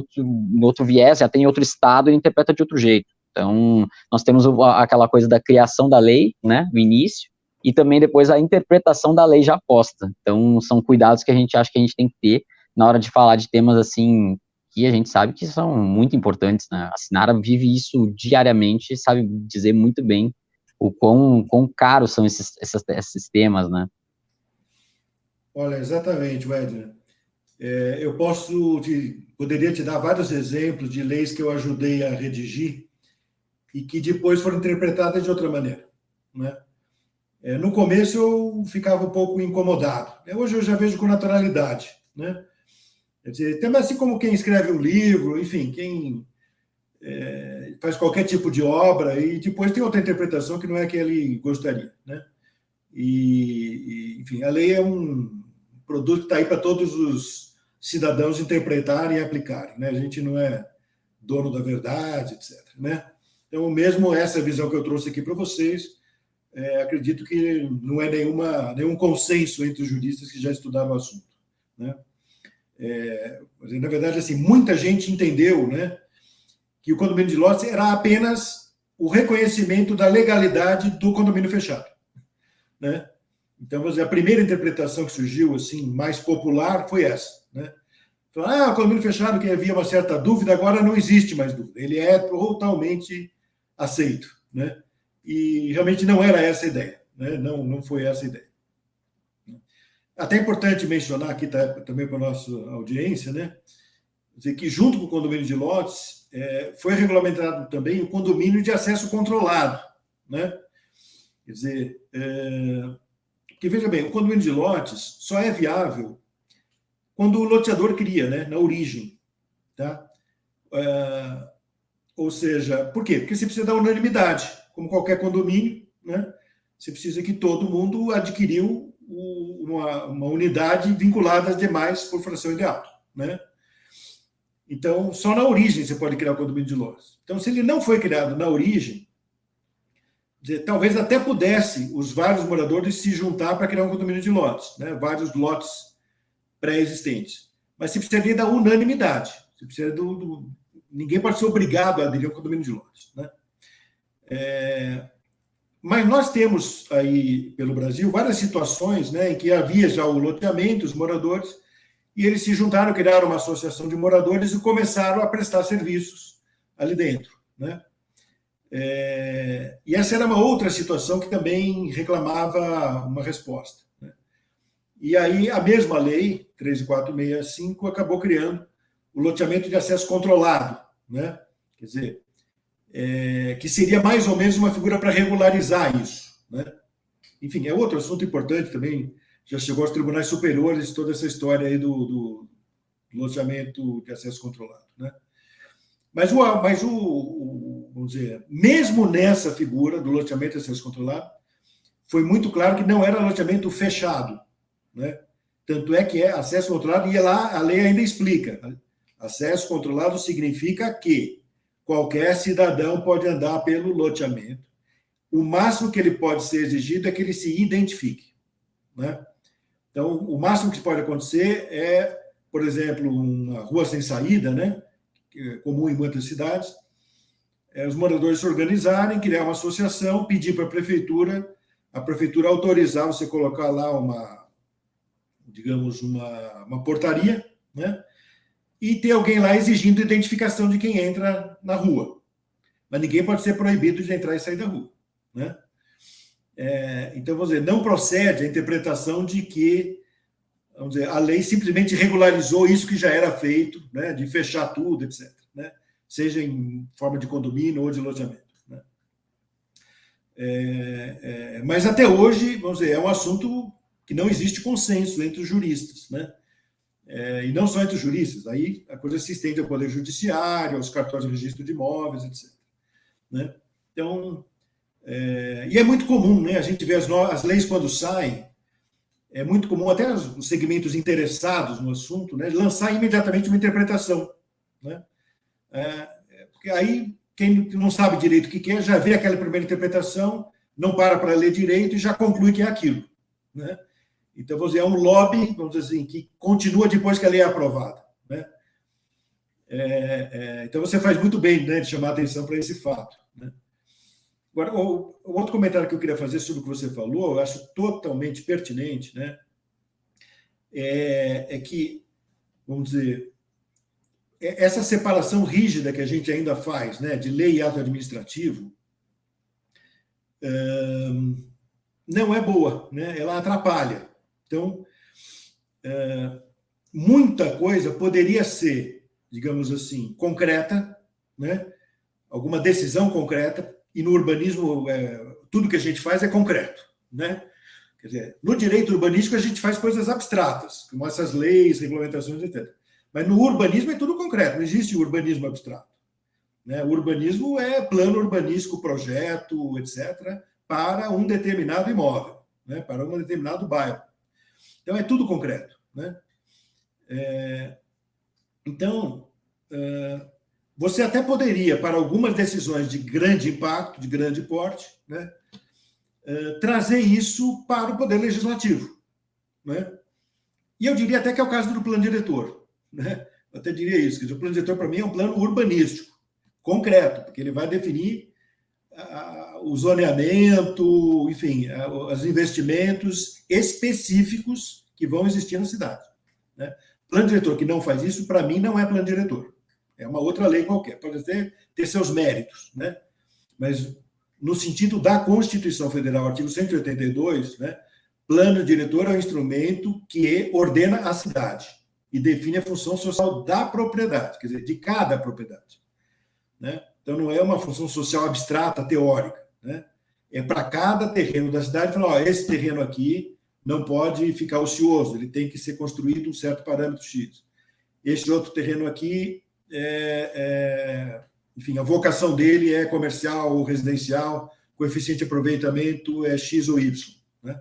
outro viés, já tem outro estado, ele interpreta de outro jeito. Então, nós temos aquela coisa da criação da lei, né, no início, e também depois a interpretação da lei já posta. Então, são cuidados que a gente acha que a gente tem que ter na hora de falar de temas, assim, que a gente sabe que são muito importantes, né? A Sinara vive isso diariamente, sabe dizer muito bem o quão caros são esses temas, né? Olha, exatamente, Wedner. Eu poderia te dar vários exemplos de leis que eu ajudei a redigir e que depois foram interpretadas de outra maneira, né? No começo eu ficava um pouco incomodado. Hoje eu já vejo com naturalidade, né? Quer dizer, também assim como quem escreve um livro, enfim, quem faz qualquer tipo de obra e depois tem outra interpretação que não é a que ele gostaria, né? Enfim, a lei é um produto que está aí para todos os cidadãos interpretarem e aplicarem, né? A gente não é dono da verdade, etc., né? Então, mesmo essa visão que eu trouxe aqui para vocês, acredito que não é nenhum consenso entre os juristas que já estudaram o assunto. né? Na verdade, assim, muita gente entendeu, né, que o condomínio de lotes era apenas o reconhecimento da legalidade do condomínio fechado, né? Então, a primeira interpretação que surgiu, assim, mais popular foi essa, né? O condomínio fechado, que havia uma certa dúvida, agora não existe mais dúvida. Ele é totalmente aceito, né? E realmente não era essa a ideia, né? Não foi essa a ideia. Até é importante mencionar aqui também para a nossa audiência, né? Dizer que junto com o condomínio de lotes foi regulamentado também o condomínio de acesso controlado, né? Quer dizer, porque veja bem, o condomínio de lotes só é viável quando o loteador cria, né? Na origem, tá? Ou seja, por quê? Porque você precisa da unanimidade, como qualquer condomínio, né? Você precisa que todo mundo adquiriu uma unidade vinculada às demais por fração ideal, né? Então, só na origem você pode criar o condomínio de lotes. Então, se ele não foi criado na origem, talvez até pudesse os vários moradores se juntar para criar um condomínio de lotes, né? Vários lotes pré-existentes. Mas você precisaria da unanimidade. Você precisa ninguém pode ser obrigado a aderir ao condomínio de lotes, né? Mas nós temos aí, pelo Brasil, várias situações, né, em que havia já o loteamento, os moradores, e eles se juntaram, criaram uma associação de moradores e começaram a prestar serviços ali dentro, né? E essa era uma outra situação que também reclamava uma resposta, né? E aí a mesma lei, 13465, acabou criando o loteamento de acesso controlado, né? Quer dizer, que seria mais ou menos uma figura para regularizar isso, né? Enfim, é outro assunto importante também, já chegou aos tribunais superiores, toda essa história aí do loteamento de acesso controlado, né? Mas vamos dizer, mesmo nessa figura do loteamento de acesso controlado, foi muito claro que não era loteamento fechado, né? Tanto é que é acesso controlado, e lá a lei ainda explica, né? Acesso controlado significa que qualquer cidadão pode andar pelo loteamento. O máximo que ele pode ser exigido é que ele se identifique, né? Então, o máximo que pode acontecer é, por exemplo, uma rua sem saída, né? Que é comum em muitas cidades, os moradores se organizarem, criar uma associação, pedir para a prefeitura autorizar você colocar lá uma portaria, né? E ter alguém lá exigindo identificação de quem entra na rua. Mas ninguém pode ser proibido de entrar e sair da rua, né? Então, vamos dizer, não procede a interpretação de que, vamos dizer, a lei simplesmente regularizou isso que já era feito, né, de fechar tudo, etc., né? Seja em forma de condomínio ou de loteamento, né? Mas até hoje, vamos dizer, é um assunto que não existe consenso entre os juristas, né? E não só entre os juristas, aí a coisa se estende ao Poder Judiciário, aos cartórios de registro de imóveis, etc., né? Então, e é muito comum, né? A gente vê as leis quando saem, é muito comum até os segmentos interessados no assunto, né, lançar imediatamente uma interpretação, né? Porque aí quem não sabe direito o que é, já vê aquela primeira interpretação, não para ler direito e já conclui que é aquilo, né? Então, vamos dizer, é um lobby, vamos dizer assim, que continua depois que a lei é aprovada, né? Então, você faz muito bem, né, de chamar a atenção para esse fato, né? Agora, o outro comentário que eu queria fazer sobre o que você falou, eu acho totalmente pertinente, né? Que, vamos dizer, essa separação rígida que a gente ainda faz, né, de lei e ato administrativo, não é boa, né? Ela atrapalha. Então, muita coisa poderia ser, digamos assim, concreta, né? Alguma decisão concreta, e no urbanismo tudo que a gente faz é concreto, né? Quer dizer, no direito urbanístico a gente faz coisas abstratas, como essas leis, regulamentações, etc. Mas no urbanismo é tudo concreto, não existe urbanismo abstrato, né? O urbanismo é plano urbanístico, projeto, etc., para um determinado imóvel, né? Para um determinado bairro. Então, é tudo concreto, né? Então, você até poderia, para algumas decisões de grande impacto, de grande porte, né, trazer isso para o Poder Legislativo, né? E eu diria até que é o caso do plano diretor, né? Eu até diria isso, que o plano diretor, para mim, é um plano urbanístico, concreto, porque ele vai definir o zoneamento, enfim, os investimentos específicos que vão existir na cidade, né? Plano diretor que não faz isso, para mim, não é plano diretor. É uma outra lei qualquer. Pode até ter seus méritos, né? Mas, no sentido da Constituição Federal, artigo 182, né? Plano diretor é um instrumento que ordena a cidade e define a função social da propriedade, quer dizer, de cada propriedade, né? Então, não é uma função social abstrata, teórica, né? É para cada terreno da cidade, falar, ó, esse terreno aqui não pode ficar ocioso, ele tem que ser construído um certo parâmetro X. Esse outro terreno aqui, enfim, a vocação dele é comercial ou residencial, coeficiente de aproveitamento é X ou Y, né?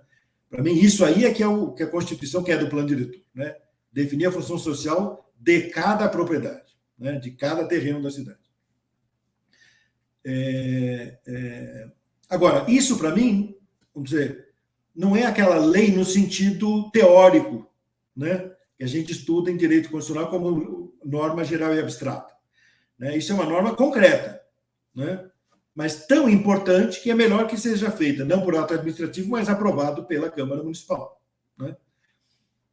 Para mim, isso aí é que a Constituição quer do plano diretor, né? Definir a função social de cada propriedade, né? De cada terreno da cidade. Agora, isso para mim, vamos dizer, não é aquela lei no sentido teórico, né? Que a gente estuda em direito constitucional como norma geral e abstrata, né? Isso é uma norma concreta, né? Mas tão importante que é melhor que seja feita, não por ato administrativo, mas aprovado pela Câmara Municipal, né?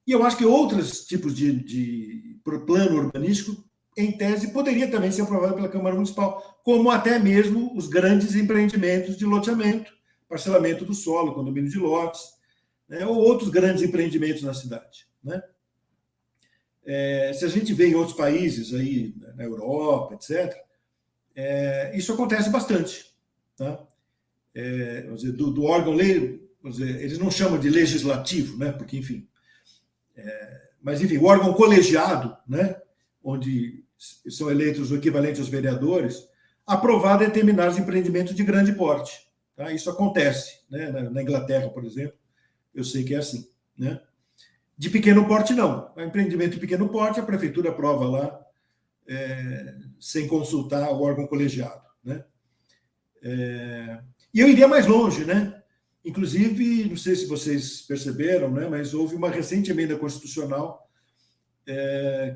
E eu acho que outros tipos de plano urbanístico, em tese, poderia também ser aprovado pela Câmara Municipal, como até mesmo os grandes empreendimentos de loteamento, parcelamento do solo, condomínio de lotes, né? Ou outros grandes empreendimentos na cidade, né? Se a gente vê em outros países, aí, na Europa, etc., isso acontece bastante, tá? Vamos dizer, do órgão, vamos dizer, eles não chamam de legislativo, né? Porque, enfim. Mas, enfim, o órgão colegiado, né? Onde são eleitos o equivalente aos vereadores, aprovar determinados empreendimentos de grande porte. Tá? Isso acontece, né? Na Inglaterra, por exemplo, eu sei que é assim, né? De pequeno porte, não. O empreendimento de pequeno porte, a prefeitura aprova lá, sem consultar o órgão colegiado, né? E eu iria mais longe, né? Inclusive, não sei se vocês perceberam, né? Mas houve uma recente emenda constitucional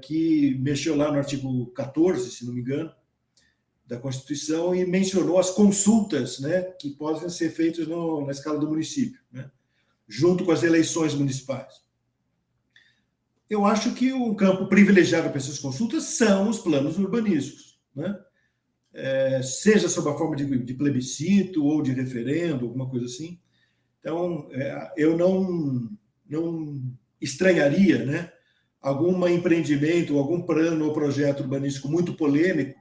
que mexeu lá no artigo 14, se não me engano, da Constituição e mencionou as consultas, né? Que podem ser feitas na escala do município, né? Junto com as eleições municipais. Eu acho que um campo privilegiado para essas consultas são os planos urbanísticos, né? Seja sob a forma de plebiscito ou de referendo, alguma coisa assim. Então, eu não estranharia, né, algum empreendimento, algum plano ou projeto urbanístico muito polêmico,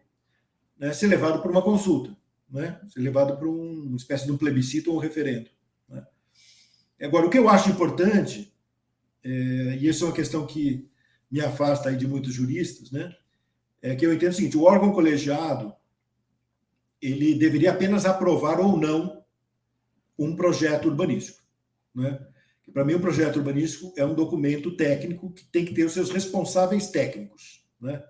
né, ser levado para uma consulta, né, ser levado para uma espécie de um plebiscito ou um referendo, né? Agora, o que eu acho importante, e isso é uma questão que me afasta aí de muitos juristas, né, é que eu entendo o seguinte: o órgão colegiado ele deveria apenas aprovar ou não um projeto urbanístico, né? Para mim, um projeto urbanístico é um documento técnico que tem que ter os seus responsáveis técnicos, né?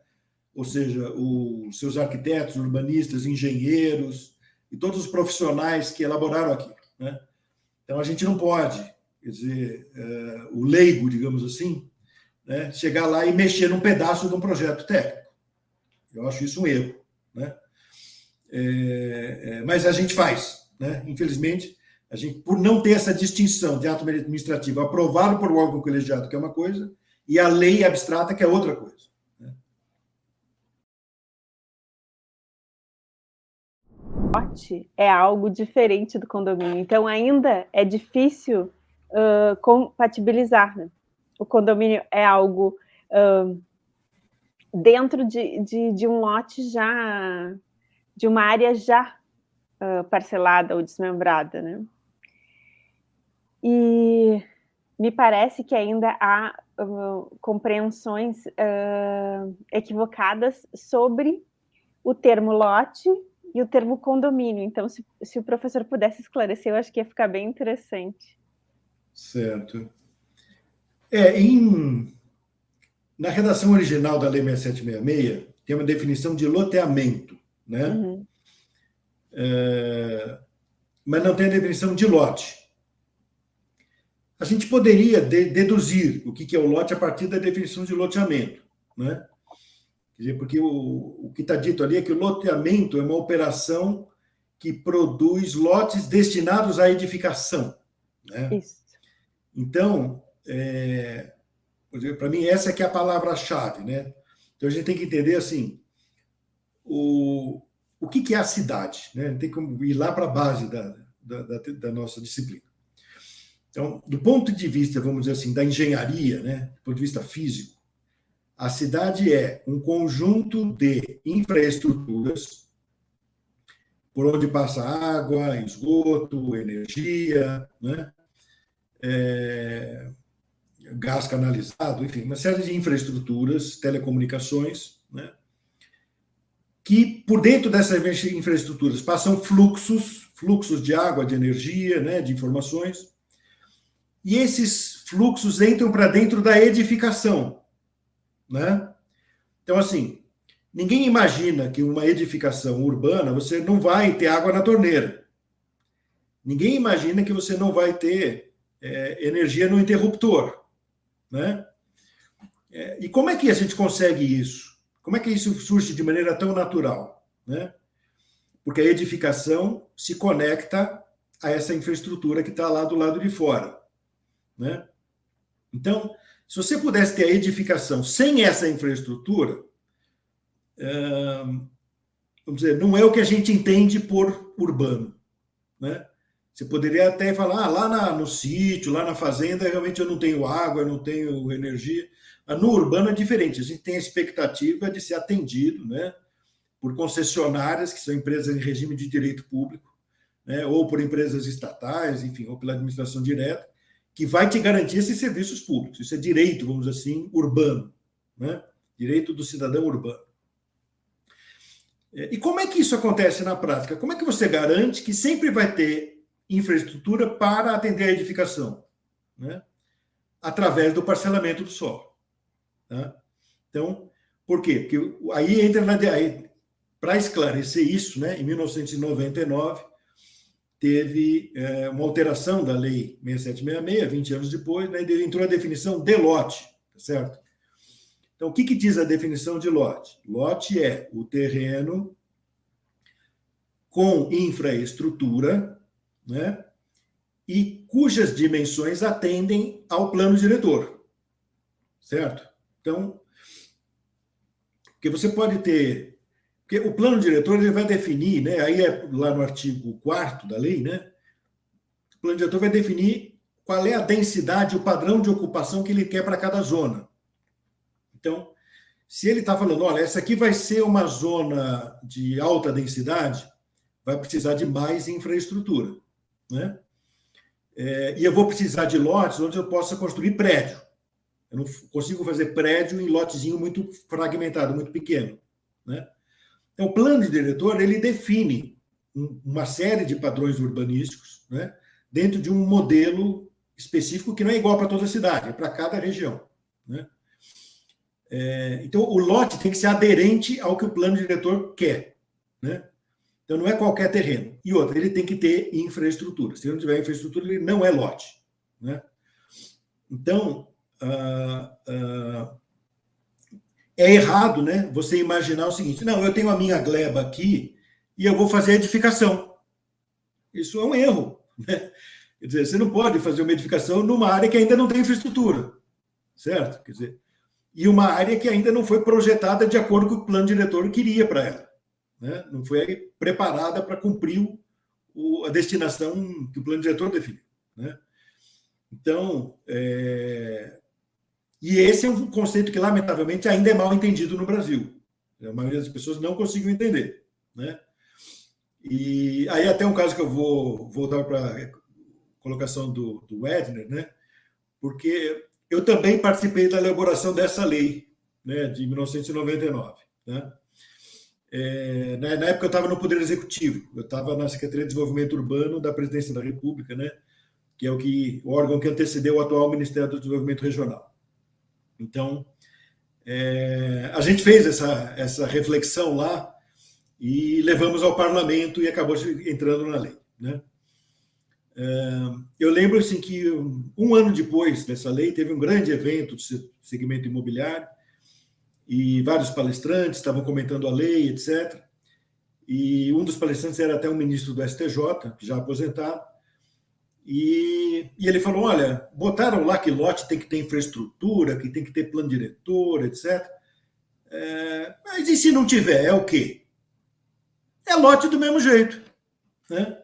Ou seja, os seus arquitetos, urbanistas, engenheiros e todos os profissionais que elaboraram aquilo, né? Então, a gente não pode, quer dizer, o leigo, digamos assim, né, chegar lá e mexer num pedaço de um projeto técnico. Eu acho isso um erro, né? Mas a gente faz, né? Infelizmente, a gente, por não ter essa distinção de ato administrativo aprovado por um órgão colegiado, que é uma coisa, e a lei abstrata, que é outra coisa, né? É algo diferente do condomínio, então ainda é difícil compatibilizar, né? O condomínio é algo dentro de um lote já, de uma área já parcelada ou desmembrada, né? E me parece que ainda há compreensões equivocadas sobre o termo lote e o termo condomínio. Então, se o professor pudesse esclarecer, eu acho que ia ficar bem interessante. Certo. Na redação original da Lei 6766, tem uma definição de loteamento, né? Uhum. Mas não tem a definição de lote. a gente poderia deduzir o que é o lote a partir da definição de loteamento, né? Quer dizer, porque o que está dito ali é que o loteamento é uma operação que produz lotes destinados à edificação, né? Isso. Então, para mim, essa que é a palavra-chave, né? Então, a gente tem que entender, assim, o que é a cidade, né? Tem que ir lá para a base da nossa disciplina. Então, do ponto de vista, vamos dizer assim, da engenharia, né? Do ponto de vista físico, a cidade é um conjunto de infraestruturas por onde passa água, esgoto, energia, né? Gás canalizado, enfim, uma série de infraestruturas, telecomunicações, né? Que por dentro dessas infraestruturas passam fluxos de água, de energia, né? De informações, e esses fluxos entram para dentro da edificação, né? Então, assim, ninguém imagina que uma edificação urbana você não vai ter água na torneira. Ninguém imagina que você não vai ter energia no interruptor, né? E como é que a gente consegue isso? Como é que isso surge de maneira tão natural, né? Porque a edificação se conecta a essa infraestrutura que está lá do lado de fora, né? Então, se você pudesse ter a edificação sem essa infraestrutura, vamos dizer, não é o que a gente entende por urbano, né? Você poderia até falar, lá no sítio, lá na fazenda, realmente eu não tenho água, eu não tenho energia. Mas no urbano é diferente, a gente tem a expectativa de ser atendido, né, por concessionárias, que são empresas em regime de direito público, né, ou por empresas estatais, enfim, ou pela administração direta, que vai te garantir esses serviços públicos. Isso é direito, vamos dizer assim, urbano, né? Direito do cidadão urbano. E como é que isso acontece na prática? Como é que você garante que sempre vai ter infraestrutura para atender a edificação, né? Através do parcelamento do solo, tá? Então, por quê? Porque aí entra para esclarecer isso, né? Em 1999 teve uma alteração da lei 6766, 20 anos depois, né? Entrou a definição de lote, tá certo? Então, o que diz a definição de lote? Lote é o terreno com infraestrutura, né? E cujas dimensões atendem ao plano diretor, certo? Então, porque você pode ter... Porque o plano diretor ele vai definir, né? Aí lá no artigo 4º da lei, né? O plano diretor vai definir qual é a densidade, o padrão de ocupação que ele quer para cada zona. Então, se ele está falando, olha, essa aqui vai ser uma zona de alta densidade, vai precisar de mais infraestrutura, né? E eu vou precisar de lotes onde eu possa construir prédio. Eu não consigo fazer prédio em lotezinho muito fragmentado, muito pequeno, né? Então, o plano de diretor, ele define uma série de padrões urbanísticos, né, dentro de um modelo específico que não é igual para toda a cidade, é para cada região, né? Então, o lote tem que ser aderente ao que o plano diretor quer, né? Então, não é qualquer terreno. E outra, ele tem que ter infraestrutura. Se ele não tiver infraestrutura, ele não é lote, né? Então, é errado, né, você imaginar o seguinte, não, eu tenho a minha gleba aqui e eu vou fazer a edificação. Isso é um erro, né? Quer dizer, você não pode fazer uma edificação numa área que ainda não tem infraestrutura, certo? Quer dizer, e uma área que ainda não foi projetada de acordo com o plano diretor queria para ela, né? Não foi preparada para cumprir a destinação que o plano diretor definiu, né? Então, e esse é um conceito que, lamentavelmente, ainda é mal entendido no Brasil. A maioria das pessoas não conseguiu entender, né? E aí até um caso que eu vou voltar para a colocação do Edner, né? Porque eu também participei da elaboração dessa lei, né, de 1999, né? Na época eu estava no Poder Executivo, eu estava na Secretaria de Desenvolvimento Urbano da Presidência da República, né? Que é o órgão que antecedeu o atual Ministério do Desenvolvimento Regional. Então, a gente fez essa reflexão lá e levamos ao parlamento e acabou entrando na lei, né? Eu lembro assim, que um ano depois dessa lei, teve um grande evento do segmento imobiliário, e vários palestrantes estavam comentando a lei, etc. E um dos palestrantes era até um ministro do STJ, que já aposentado, e ele falou, olha, botaram lá que lote tem que ter infraestrutura, que tem que ter plano diretor, etc. Mas e se não tiver, é o quê? É lote do mesmo jeito, né?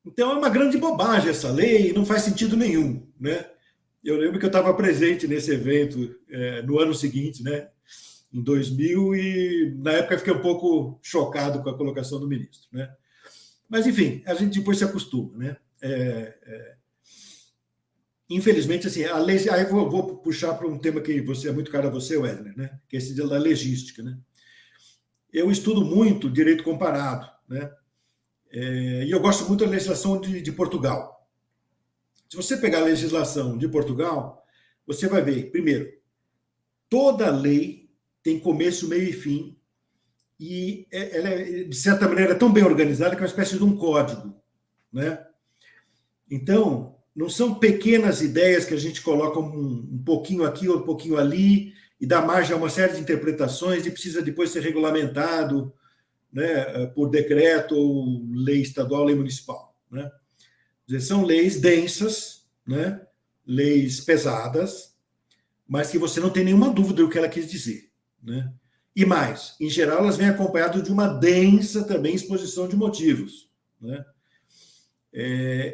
Então é uma grande bobagem essa lei, não faz sentido nenhum, né? Eu lembro que eu estava presente nesse evento no ano seguinte, né? Em 2000, e na época fiquei um pouco chocado com a colocação do ministro, né? Mas, enfim, a gente depois se acostuma, né? Infelizmente, assim, a lei... Aí vou puxar para um tema que é muito caro a você, Wesley, né? Que é esse da legística, né? Eu estudo muito direito comparado, né? E eu gosto muito da legislação de Portugal. Se você pegar a legislação de Portugal, você vai ver, primeiro, toda lei tem começo, meio e fim, e ela é, de certa maneira, tão bem organizada que é uma espécie de um código, né? Então, não são pequenas ideias que a gente coloca um pouquinho aqui ou um pouquinho ali e dá margem a uma série de interpretações e precisa depois ser regulamentado, né, por decreto ou lei estadual, lei municipal, né? Quer dizer, são leis densas, né? Leis pesadas, mas que você não tem nenhuma dúvida do que ela quis dizer, né? E mais, em geral, elas vêm acompanhadas de uma densa também exposição de motivos, né?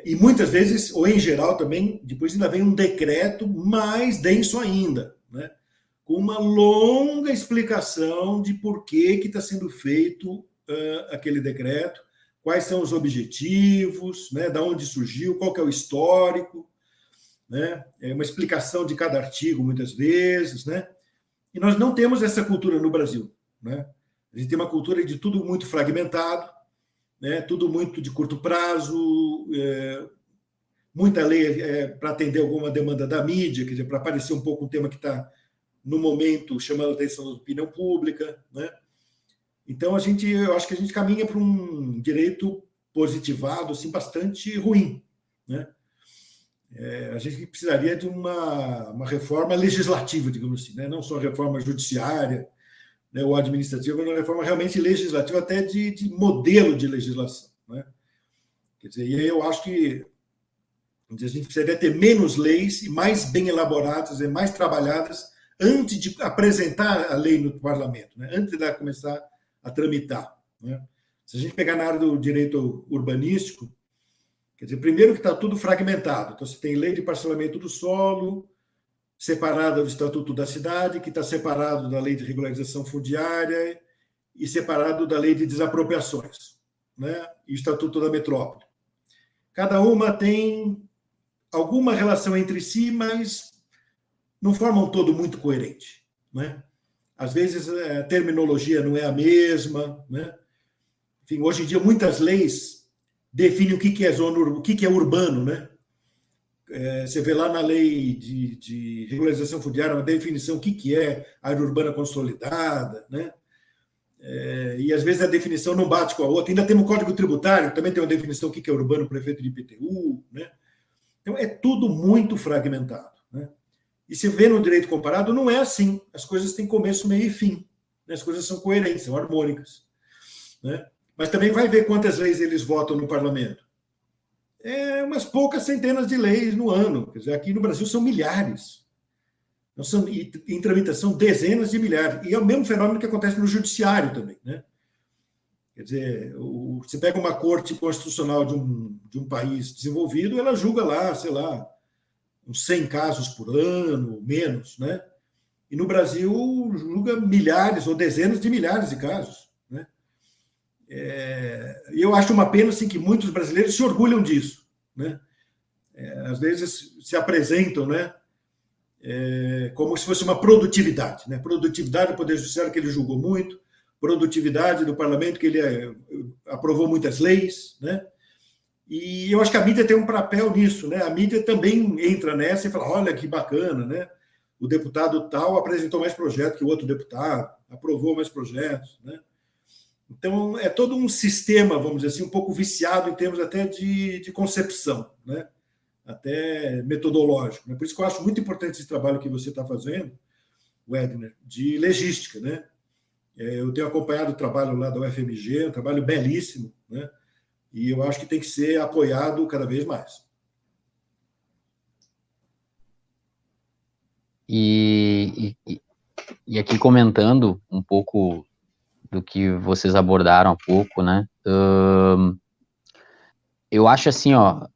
E muitas vezes, ou em geral também, depois ainda vem um decreto mais denso ainda, né? Com uma longa explicação de por que está sendo feito aquele decreto, quais são os objetivos, né? De onde surgiu, qual que é o histórico, né? Uma explicação de cada artigo, muitas vezes, né? E nós não temos essa cultura no Brasil, né? A gente tem uma cultura de tudo muito fragmentado, né? Tudo muito de curto prazo, muita lei para atender alguma demanda da mídia, quer dizer, para aparecer um pouco um tema que está, no momento, chamando a atenção da opinião pública, né? Então, eu acho que a gente caminha para um direito positivado assim, bastante ruim, né? A gente precisaria de uma reforma legislativa, digamos assim, né? Não só reforma judiciária, né, ou administrativa, mas uma reforma realmente legislativa, até de modelo de legislação, né? Quer dizer, e aí eu acho que a gente precisaria ter menos leis e mais bem elaboradas e mais trabalhadas antes de apresentar a lei no parlamento, né? Antes de ela começar a tramitar, né? Se a gente pegar na área do direito urbanístico, quer dizer, primeiro que está tudo fragmentado. Então, você tem lei de parcelamento do solo, separada do Estatuto da Cidade, que está separado da lei de regularização fundiária e separado da lei de desapropriações, né? E o Estatuto da Metrópole. Cada uma tem alguma relação entre si, mas não formam um todo muito coerente, né? Às vezes a terminologia não é a mesma, né? Enfim, hoje em dia muitas leis definem o que é zona, o que é urbano, né? Você vê lá na lei de regularização fundiária uma definição o que é área urbana consolidada, né? E às vezes a definição não bate com a outra. Ainda temos o Código Tributário, que também tem uma definição o que é urbano por efeito de IPTU, né? Então é tudo muito fragmentado, né? E se vê no direito comparado, não é assim. As coisas têm começo, meio e fim, né? As coisas são coerentes, são harmônicas, né? Mas também vai ver quantas leis eles votam no parlamento. Umas poucas centenas de leis no ano. Quer dizer, aqui no Brasil são milhares. Em tramitação, dezenas de milhares. E é o mesmo fenômeno que acontece no judiciário também, né? Quer dizer, você pega uma corte constitucional de um país desenvolvido, ela julga lá, sei lá, uns 100 casos por ano, menos, né? E no Brasil julga milhares ou dezenas de milhares de casos, né? E eu acho uma pena assim, que muitos brasileiros se orgulham disso, né? Às vezes se apresentam, né, como se fosse uma produtividade, né? Produtividade do Poder Judiciário, que ele julgou muito, produtividade do parlamento, que ele aprovou muitas leis, né? E eu acho que a mídia tem um papel nisso, né? A mídia também entra nessa e fala, olha que bacana, né? O deputado tal apresentou mais projetos que o outro deputado, aprovou mais projetos, né? Então, é todo um sistema, vamos dizer assim, um pouco viciado em termos até de concepção, né? Até metodológico. Né? Por isso que eu acho muito importante esse trabalho que você está fazendo, Wedner, de legística. Né? Eu tenho acompanhado o trabalho lá da UFMG, um trabalho belíssimo, né? E eu acho que tem que ser apoiado cada vez mais. E aqui comentando um pouco do que vocês abordaram há pouco, né? Eu acho assim, ó,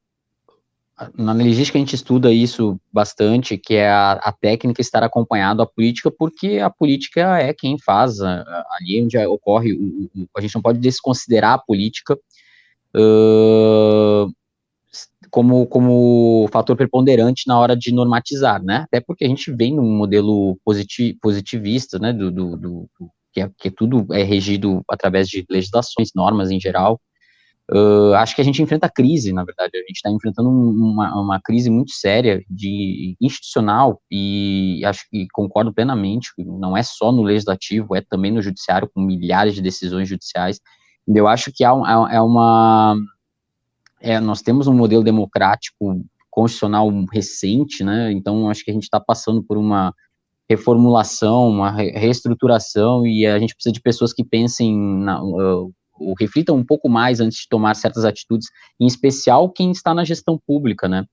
na legística a gente estuda isso bastante, que é a técnica estar acompanhado à política, porque a política é quem faz, ali onde ocorre, a gente não pode desconsiderar a política como fator preponderante na hora de normatizar, né? Até porque a gente vem num modelo positivista, né? Que tudo é regido através de legislações, normas em geral. Acho que a gente enfrenta crise, na verdade. A gente está enfrentando uma crise muito séria de institucional e acho que concordo plenamente. Não é só no legislativo, é também no judiciário, com milhares de decisões judiciais. Eu acho que nós temos um modelo democrático constitucional recente, né? Então acho que a gente está passando por uma reformulação, uma reestruturação, e a gente precisa de pessoas que pensem ou reflitam um pouco mais antes de tomar certas atitudes, em especial quem está na gestão pública, né?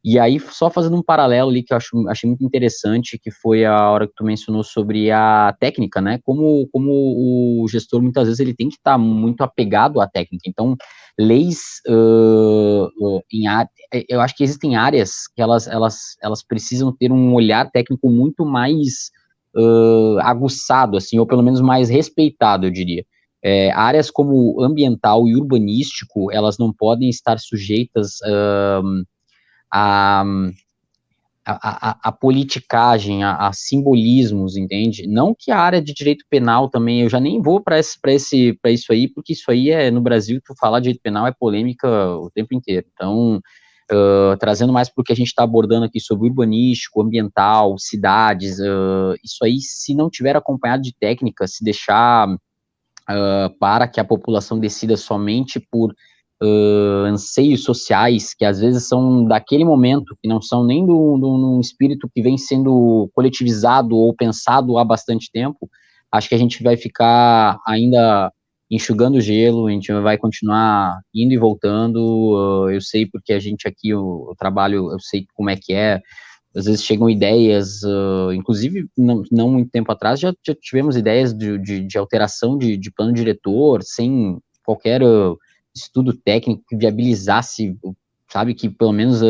E aí, só fazendo um paralelo ali que eu achei muito interessante, que foi a hora que tu mencionou sobre a técnica, né? Como o gestor, muitas vezes, ele tem que estar muito apegado à técnica. Então, leis eu acho que existem áreas que elas precisam ter um olhar técnico muito mais aguçado, assim, ou pelo menos mais respeitado, eu diria. Áreas como ambiental e urbanístico, elas não podem estar sujeitas a, a politicagem, a simbolismos, entende? Não que a área de direito penal também, eu já nem vou para isso aí, porque isso aí no Brasil, tu falar de direito penal é polêmica o tempo inteiro. Então, trazendo mais para o que a gente está abordando aqui sobre urbanístico, ambiental, cidades, isso aí, se não tiver acompanhado de técnica, se deixar para que a população decida somente por anseios sociais, que às vezes são daquele momento, que não são nem num espírito que vem sendo coletivizado ou pensado há bastante tempo, acho que a gente vai ficar ainda enxugando gelo, a gente vai continuar indo e voltando. Eu sei porque a gente aqui, o trabalho, eu sei como é que é. Às vezes chegam ideias, inclusive não muito tempo atrás já tivemos ideias de alteração de plano diretor, sem qualquer estudo técnico que viabilizasse, sabe, que pelo menos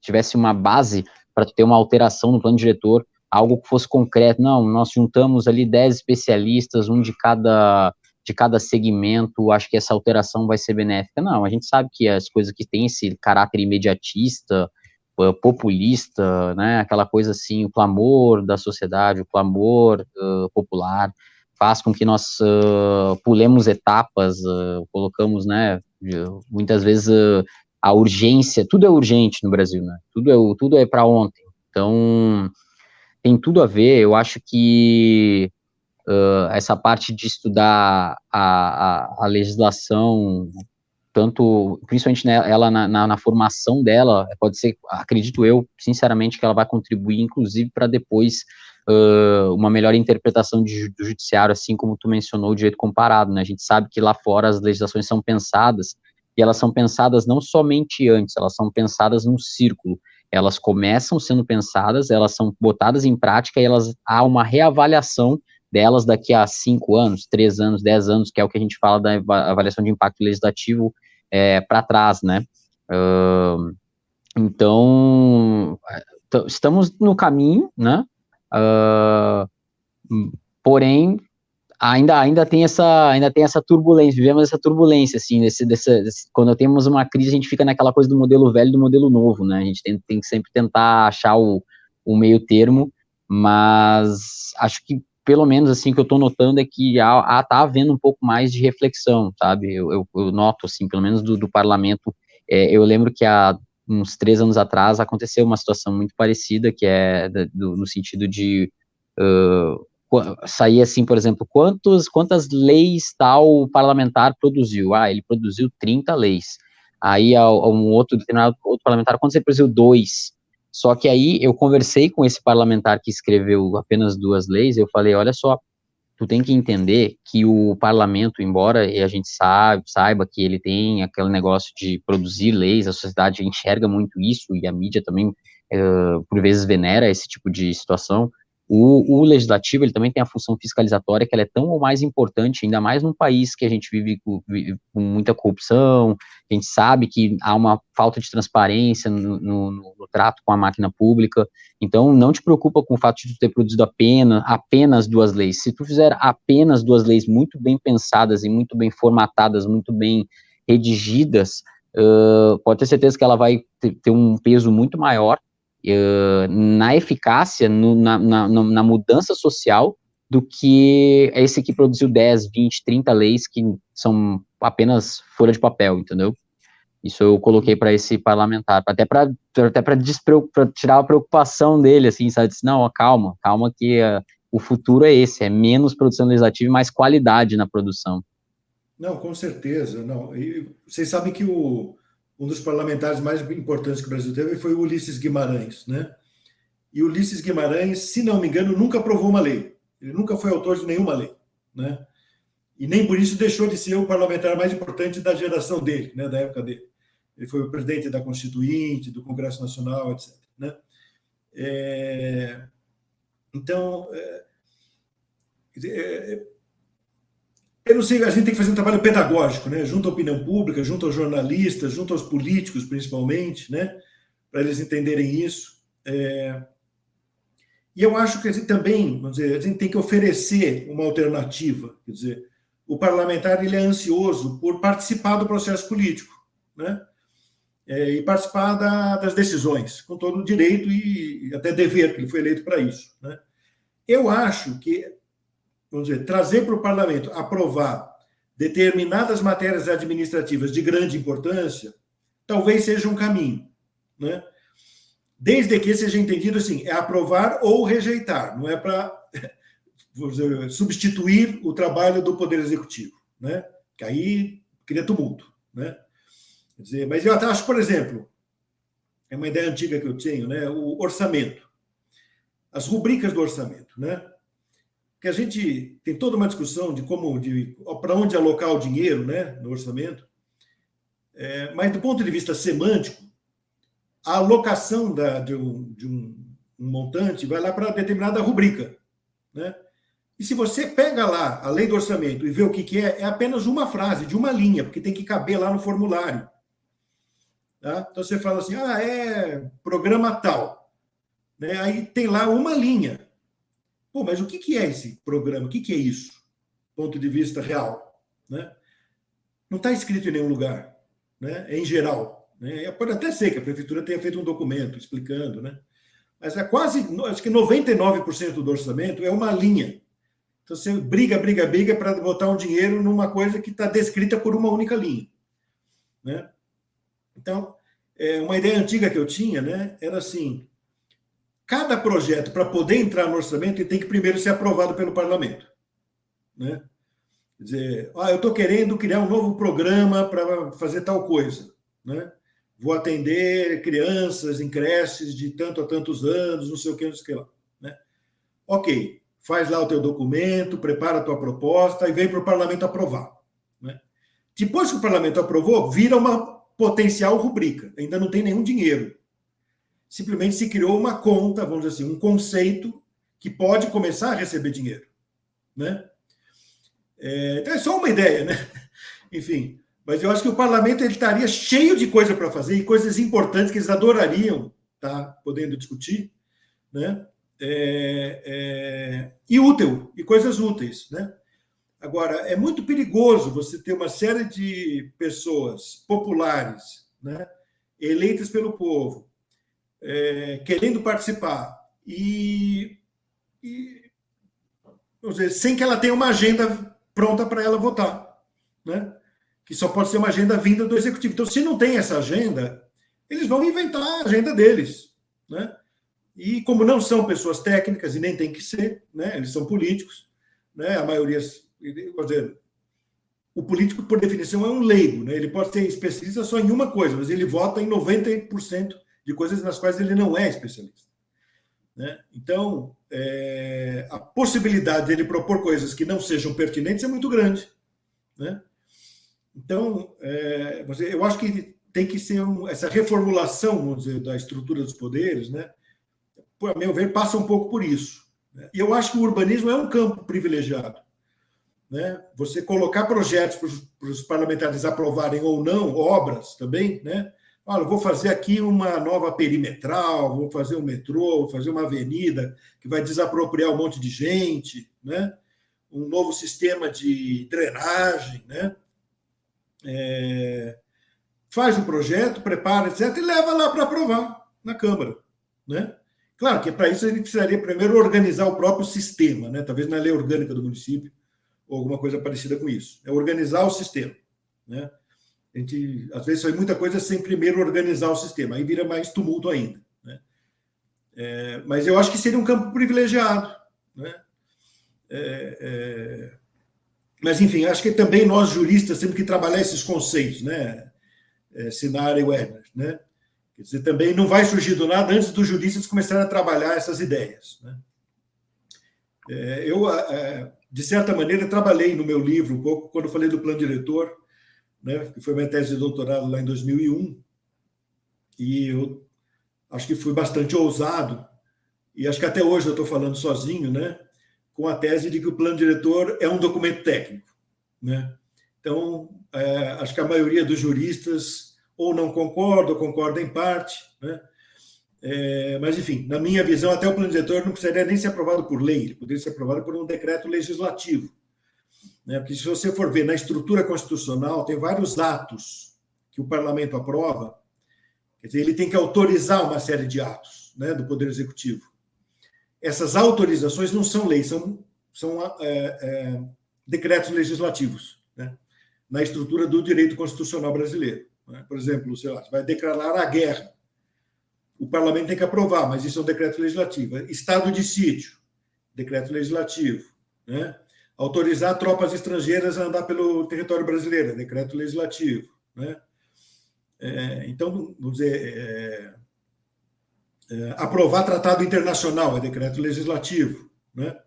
tivesse uma base para ter uma alteração no plano diretor, algo que fosse concreto. Não, nós juntamos ali 10 especialistas, um de cada segmento, acho que essa alteração vai ser benéfica. Não, a gente sabe que as coisas que têm esse caráter imediatista, populista, né, aquela coisa assim, o clamor da sociedade, o clamor popular, faz com que nós pulemos etapas, colocamos, né, muitas vezes a urgência, tudo é urgente no Brasil, né, tudo é para ontem, então tem tudo a ver. Eu acho que essa parte de estudar a legislação, tanto, principalmente ela na formação dela, pode ser, acredito eu, sinceramente, que ela vai contribuir, inclusive, para depois uma melhor interpretação do judiciário, assim como tu mencionou, o direito comparado, né? A gente sabe que lá fora as legislações são pensadas, e elas são pensadas não somente antes, elas são pensadas num círculo. Elas começam sendo pensadas, elas são botadas em prática e há uma reavaliação delas daqui a 5 anos, 3 anos, 10 anos, que é o que a gente fala da avaliação de impacto legislativo para trás, né? Então, estamos no caminho, né? Porém, ainda tem essa turbulência, vivemos essa turbulência, assim, quando temos uma crise, a gente fica naquela coisa do modelo velho e do modelo novo, né? A gente tem que sempre tentar achar o meio termo, mas acho que pelo menos assim, o que eu estou notando é que tá havendo um pouco mais de reflexão, sabe? Eu noto, assim, pelo menos do parlamento. Eu lembro que há uns 3 anos atrás aconteceu uma situação muito parecida, que é no sentido de saía assim, por exemplo, quantas leis tal parlamentar produziu? Ah, ele produziu 30 leis. Aí um outro determinado outro parlamentar, quando você produziu 2. Só que aí eu conversei com esse parlamentar que escreveu apenas 2 leis, eu falei, olha só, tu tem que entender que o parlamento, embora a gente saiba que ele tem aquele negócio de produzir leis, a sociedade enxerga muito isso, e a mídia também, por vezes, venera esse tipo de situação, o legislativo, ele também tem a função fiscalizatória, que ela é tão ou mais importante, ainda mais num país que a gente vive com muita corrupção, a gente sabe que há uma falta de transparência no trato com a máquina pública. Então, não te preocupa com o fato de tu ter produzido apenas 2 leis. Se tu fizer apenas 2 leis muito bem pensadas e muito bem formatadas, muito bem redigidas, pode ter certeza que ela vai ter um peso muito maior na eficácia, na mudança social, do que esse que produziu 10, 20, 30 leis que são apenas folha de papel, entendeu? Isso eu coloquei para esse parlamentar, até para tirar a preocupação dele, assim, sabe? Disse, não, calma que o futuro é esse, é menos produção legislativa e mais qualidade na produção. Não, com certeza. Não. E vocês sabem que um dos parlamentares mais importantes que o Brasil teve foi o Ulisses Guimarães, né? E o Ulisses Guimarães, se não me engano, nunca aprovou uma lei. Ele nunca foi autor de nenhuma lei, né? E nem por isso deixou de ser o parlamentar mais importante da geração dele, né, da época dele. Ele foi o presidente da Constituinte, do Congresso Nacional, etc. Né? Então, eu não sei, a gente tem que fazer um trabalho pedagógico, né? Junto à opinião pública, junto aos jornalistas, junto aos políticos, principalmente, né? Para eles entenderem isso. E eu acho que a gente também, vamos dizer, a gente tem que oferecer uma alternativa. Quer dizer, o parlamentar ele é ansioso por participar do processo político, né? E participar das decisões, com todo o direito e até dever, que ele foi eleito para isso, né? Eu acho que, vamos dizer, trazer para o parlamento, aprovar determinadas matérias administrativas de grande importância, talvez seja um caminho, né? Desde que seja entendido assim, é aprovar ou rejeitar, não é para substituir o trabalho do Poder Executivo, né? Que aí cria tumulto, né? Quer dizer, mas eu até acho, por exemplo, é uma ideia antiga que eu tenho, né? O orçamento, as rubricas do orçamento, né? Que a gente tem toda uma discussão de para onde alocar o dinheiro, né, no orçamento, mas do ponto de vista semântico, a alocação de um montante vai lá para determinada rubrica, né? E se você pega lá a lei do orçamento e vê o que é apenas uma frase, de uma linha, porque tem que caber lá no formulário. Tá? Então você fala assim, é programa tal, né? Aí tem lá uma linha. Pô, mas o que é esse programa? O que é isso? Do ponto de vista real, né? Não está escrito em nenhum lugar, né? É em geral, né? Pode até ser que a prefeitura tenha feito um documento explicando, né? Mas acho que 99% do orçamento é uma linha. Então você briga para botar um dinheiro numa coisa que está descrita por uma única linha, né? Então, uma ideia antiga que eu tinha, né, era assim, cada projeto, para poder entrar no orçamento, ele tem que primeiro ser aprovado pelo parlamento, né? Quer dizer, eu estou querendo criar um novo programa para fazer tal coisa, né? Vou atender crianças em creches de tanto a tantos anos, não sei o que lá, né? Ok, faz lá o teu documento, prepara a tua proposta e vem para o parlamento aprovar, né? Depois que o parlamento aprovou, vira uma potencial rubrica, ainda não tem nenhum dinheiro. Simplesmente se criou uma conta, vamos dizer assim, um conceito que pode começar a receber dinheiro, né? Então é só uma ideia, né? Enfim, mas eu acho que o parlamento ele estaria cheio de coisa para fazer e coisas importantes que eles adorariam estar podendo discutir, né? E útil, e coisas úteis, né? Agora, é muito perigoso você ter uma série de pessoas populares, né, eleitas pelo povo, querendo participar vamos dizer, sem que ela tenha uma agenda pronta para ela votar, né? Que só pode ser uma agenda vinda do executivo. Então, se não tem essa agenda, eles vão inventar a agenda deles, né? E como não são pessoas técnicas, e nem tem que ser, né? Eles são políticos, né? A maioria, quer dizer, o político, por definição, é um leigo, né? Ele pode ser especialista só em uma coisa, mas ele vota em 90% de coisas nas quais ele não é especialista, né? Então, a possibilidade de ele propor coisas que não sejam pertinentes é muito grande, né? Então, eu acho que tem que ser essa reformulação, vamos dizer, da estrutura dos poderes, né? A meu ver, passa um pouco por isso, né? E eu acho que o urbanismo é um campo privilegiado, né? Você colocar projetos para os parlamentares aprovarem ou não, obras também, né? Olha, vou fazer aqui uma nova perimetral, vou fazer um metrô, vou fazer uma avenida que vai desapropriar um monte de gente, né? Um novo sistema de drenagem, né? Faz o projeto, prepara, etc., e leva lá para aprovar na Câmara, né? Claro que para isso a gente precisaria primeiro organizar o próprio sistema, né? Talvez na lei orgânica do município, ou alguma coisa parecida com isso. É organizar o sistema, né? A gente, às vezes, faz muita coisa sem primeiro organizar o sistema, aí vira mais tumulto ainda, né? Mas eu acho que seria um campo privilegiado, né? Mas, enfim, acho que também nós, juristas, temos que trabalhar esses conceitos, né? Sinara e Werner, né? Quer dizer, também não vai surgir do nada antes dos juristas começarem a trabalhar essas ideias, né? Eu, de certa maneira, trabalhei no meu livro um pouco, quando eu falei do plano diretor, né, que foi minha tese de doutorado lá em 2001, e eu acho que fui bastante ousado, e acho que até hoje eu estou falando sozinho, né, com a tese de que o plano diretor é um documento técnico, né? Então, acho que a maioria dos juristas ou não concorda, ou concorda em parte, né? Mas, enfim, na minha visão, até o plano diretor não precisaria nem ser aprovado por lei, ele poderia ser aprovado por um decreto legislativo, né? Porque se você for ver na estrutura constitucional, tem vários atos que o parlamento aprova, quer dizer, ele tem que autorizar uma série de atos, né, do Poder Executivo. Essas autorizações não são leis, são decretos legislativos, né, na estrutura do direito constitucional brasileiro, né? Por exemplo, sei lá, você vai declarar a guerra, o parlamento tem que aprovar, mas isso é um decreto legislativo. Estado de sítio, decreto legislativo, né? Autorizar tropas estrangeiras a andar pelo território brasileiro, decreto legislativo, né? Então, vamos dizer, aprovar tratado internacional, é decreto legislativo, né?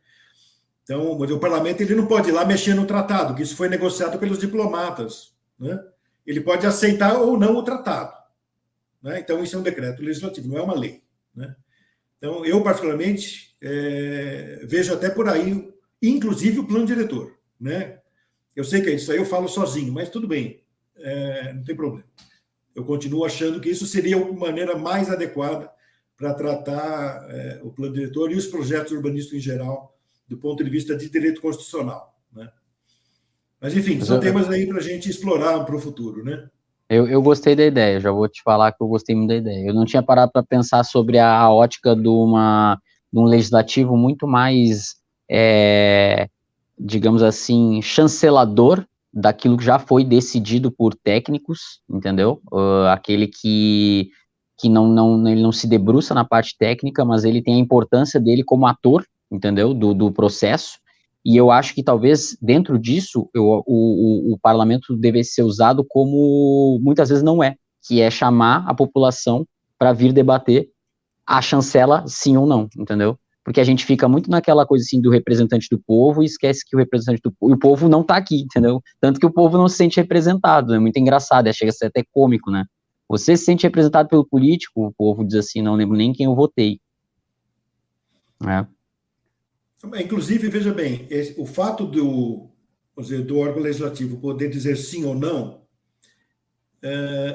Então, o parlamento ele não pode ir lá mexer no tratado, que isso foi negociado pelos diplomatas, né? Ele pode aceitar ou não o tratado, né? Então, isso é um decreto legislativo, não é uma lei, né? Então, eu, particularmente, vejo até por aí, inclusive o plano diretor, né? Eu sei que isso aí eu falo sozinho, mas tudo bem, não tem problema. Eu continuo achando que isso seria uma maneira mais adequada para tratar o plano diretor e os projetos urbanísticos em geral, do ponto de vista de direito constitucional, né? Mas, enfim, são temas aí para a gente explorar para o futuro, né? Eu gostei da ideia, já vou te falar que eu gostei muito da ideia. Eu não tinha parado para pensar sobre a ótica de um legislativo muito mais, digamos assim, chancelador daquilo que já foi decidido por técnicos, entendeu? Aquele que ele não se debruça na parte técnica, mas ele tem a importância dele como ator, entendeu? Do processo. E eu acho que talvez dentro disso o parlamento devesse ser usado como muitas vezes não é, que é chamar a população para vir debater a chancela sim ou não, entendeu? Porque a gente fica muito naquela coisa assim do representante do povo e esquece que o povo não está aqui, entendeu? Tanto que o povo não se sente representado, é muito engraçado, chega a ser até cômico, né? Você se sente representado pelo político, o povo diz assim, não lembro nem quem eu votei, né? Inclusive, veja bem, o fato do órgão legislativo poder dizer sim ou não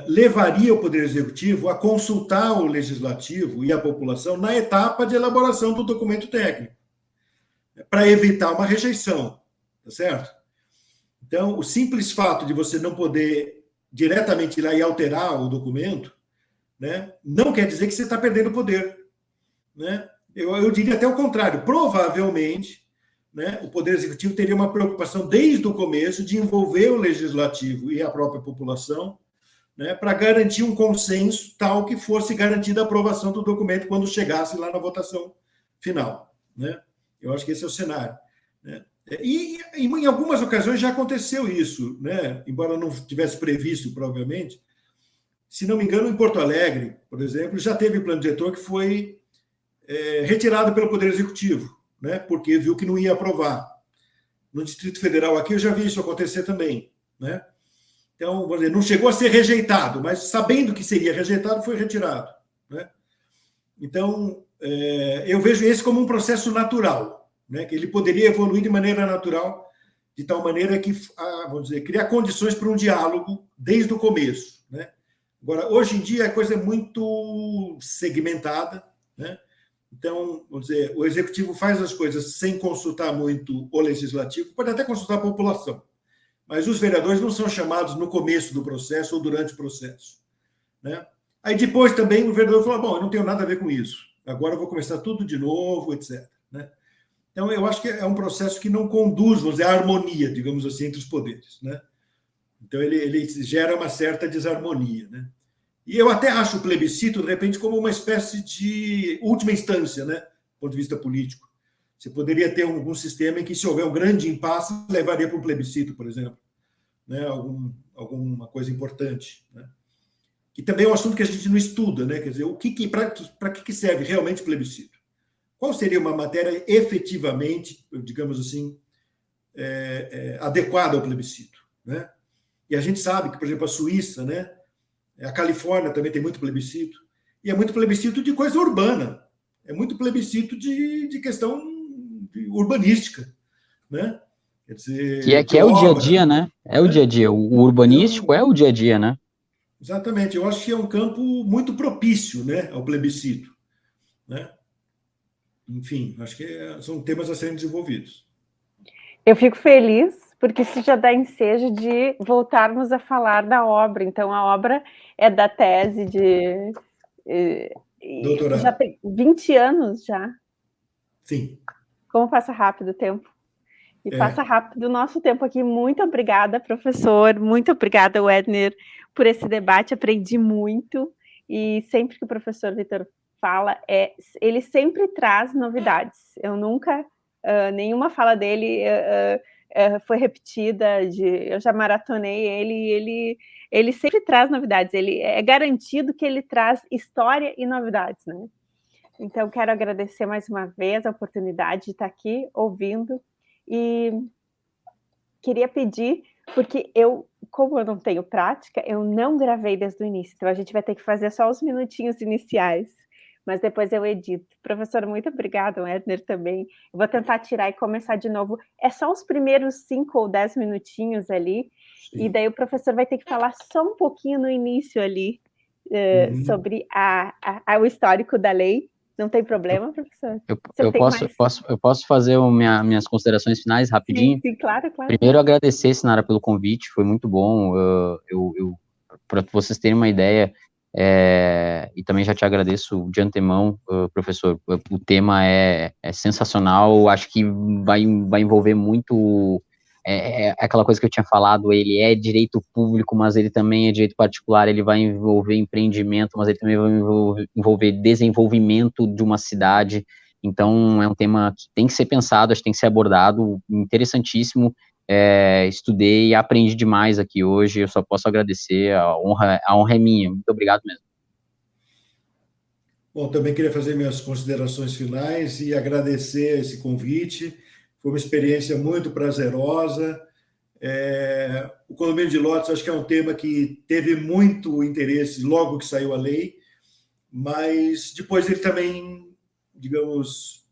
levaria o Poder Executivo a consultar o Legislativo e a população na etapa de elaboração do documento técnico, para evitar uma rejeição, tá certo? Então, o simples fato de você não poder diretamente ir lá e alterar o documento, né, não quer dizer que você está perdendo poder, né? Eu diria até o contrário. Provavelmente, né, o Poder Executivo teria uma preocupação desde o começo de envolver o Legislativo e a própria população né, para garantir um consenso tal que fosse garantida a aprovação do documento quando chegasse lá na votação final, né? Eu acho que esse é o cenário, né? E em algumas ocasiões já aconteceu isso, né? Embora não tivesse previsto, provavelmente. Se não me engano, em Porto Alegre, por exemplo, já teve plano diretor que foi retirado pelo Poder Executivo, né? Porque viu que não ia aprovar. No Distrito Federal aqui eu já vi isso acontecer também, né? Então, vou dizer, não chegou a ser rejeitado, mas sabendo que seria rejeitado, foi retirado, né? Então, eu vejo esse como um processo natural, né? Que ele poderia evoluir de maneira natural, de tal maneira que, vamos dizer, criar condições para um diálogo desde o começo, né? Agora, hoje em dia, a coisa é muito segmentada, né? Então, vamos dizer, o executivo faz as coisas sem consultar muito o legislativo, pode até consultar a população, mas os vereadores não são chamados no começo do processo ou durante o processo, né? Aí depois também o vereador fala, bom, eu não tenho nada a ver com isso, agora eu vou começar tudo de novo, etc., né? Então, eu acho que é um processo que não conduz, vamos dizer, à harmonia, digamos assim, entre os poderes, né? Então, ele gera uma certa desarmonia, né? E eu até acho o plebiscito, de repente, como uma espécie de última instância, né, do ponto de vista político. Você poderia ter um sistema em que, se houver um grande impasse, levaria para um plebiscito, por exemplo, né, alguma coisa importante, né? Que também é um assunto que a gente não estuda, né? Quer dizer, para que serve realmente o plebiscito? Qual seria uma matéria efetivamente, digamos assim, adequada ao plebiscito, né? E a gente sabe que, por exemplo, a Suíça, né, a Califórnia também tem muito plebiscito, e é muito plebiscito de coisa urbana, é muito plebiscito de questão urbanística, né? Quer dizer, Que de é o dia a obra, dia, né? É o dia a né? dia. O urbanístico Então, é o dia a dia, né? exatamente, eu acho que é um campo muito propício, né, ao plebiscito, né? Enfim, acho que são temas a serem desenvolvidos. Eu fico feliz, porque isso já dá ensejo de voltarmos a falar da obra. Então, a obra é da tese de... já Doutorado. tem 20 anos já. Sim. Como passa rápido o tempo. E passa É. rápido o nosso tempo aqui. Muito obrigada, professor. Muito obrigada, Wedner, por esse debate. Aprendi muito. E sempre que o professor Vitor fala, ele sempre traz novidades. Eu nunca, nenhuma fala dele foi repetida. Eu já maratonei ele e ele sempre traz novidades. Ele é garantido que ele traz história e novidades, né? Então, quero agradecer mais uma vez a oportunidade de estar aqui ouvindo. E queria pedir, porque como eu não tenho prática, eu não gravei desde o início, então a gente vai ter que fazer só os minutinhos iniciais, mas depois eu edito. Professor, muito obrigada, o Edner também. Eu vou tentar tirar e começar de novo. É só os primeiros 5 ou 10 minutinhos ali, Sim. e daí o professor vai ter que falar só um pouquinho no início ali, sobre o histórico da lei. Não tem problema, professor? Eu posso fazer minhas considerações finais rapidinho? Sim, claro. Primeiro, agradecer, Sinara, pelo convite, foi muito bom. Para vocês terem uma ideia, e também já te agradeço de antemão, professor. O tema é sensacional, acho que vai envolver muito. Aquela coisa que eu tinha falado, ele é direito público, mas ele também é direito particular, ele vai envolver empreendimento, mas ele também vai envolver desenvolvimento de uma cidade. Então, é um tema que tem que ser pensado, acho que tem que ser abordado, interessantíssimo. Estudei e aprendi demais aqui hoje, eu só posso agradecer, a honra é minha, muito obrigado mesmo. Bom, também queria fazer minhas considerações finais e agradecer esse convite, foi uma experiência muito prazerosa. O condomínio de lotes acho que é um tema que teve muito interesse logo que saiu a lei, mas depois ele também, digamos,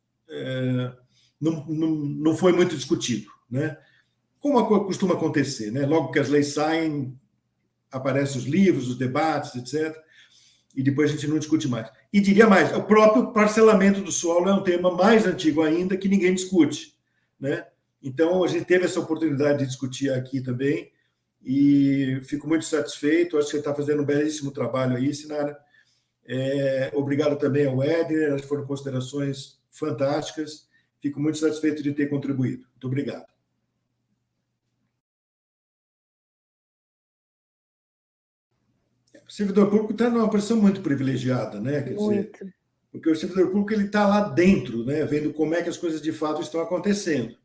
não foi muito discutido, né? Como costuma acontecer, né? Logo que as leis saem, aparecem os livros, os debates, etc., e depois a gente não discute mais. E diria mais, o próprio parcelamento do solo é um tema mais antigo ainda que ninguém discute, né? Então, a gente teve essa oportunidade de discutir aqui também, e fico muito satisfeito, acho que você está fazendo um belíssimo trabalho aí, Sinara. Obrigado também ao Éder, acho que foram considerações fantásticas, fico muito satisfeito de ter contribuído. Muito obrigado. O servidor público está numa posição muito privilegiada, né? Quer dizer, porque o servidor público ele está lá dentro, né? Vendo como é que as coisas de fato estão acontecendo,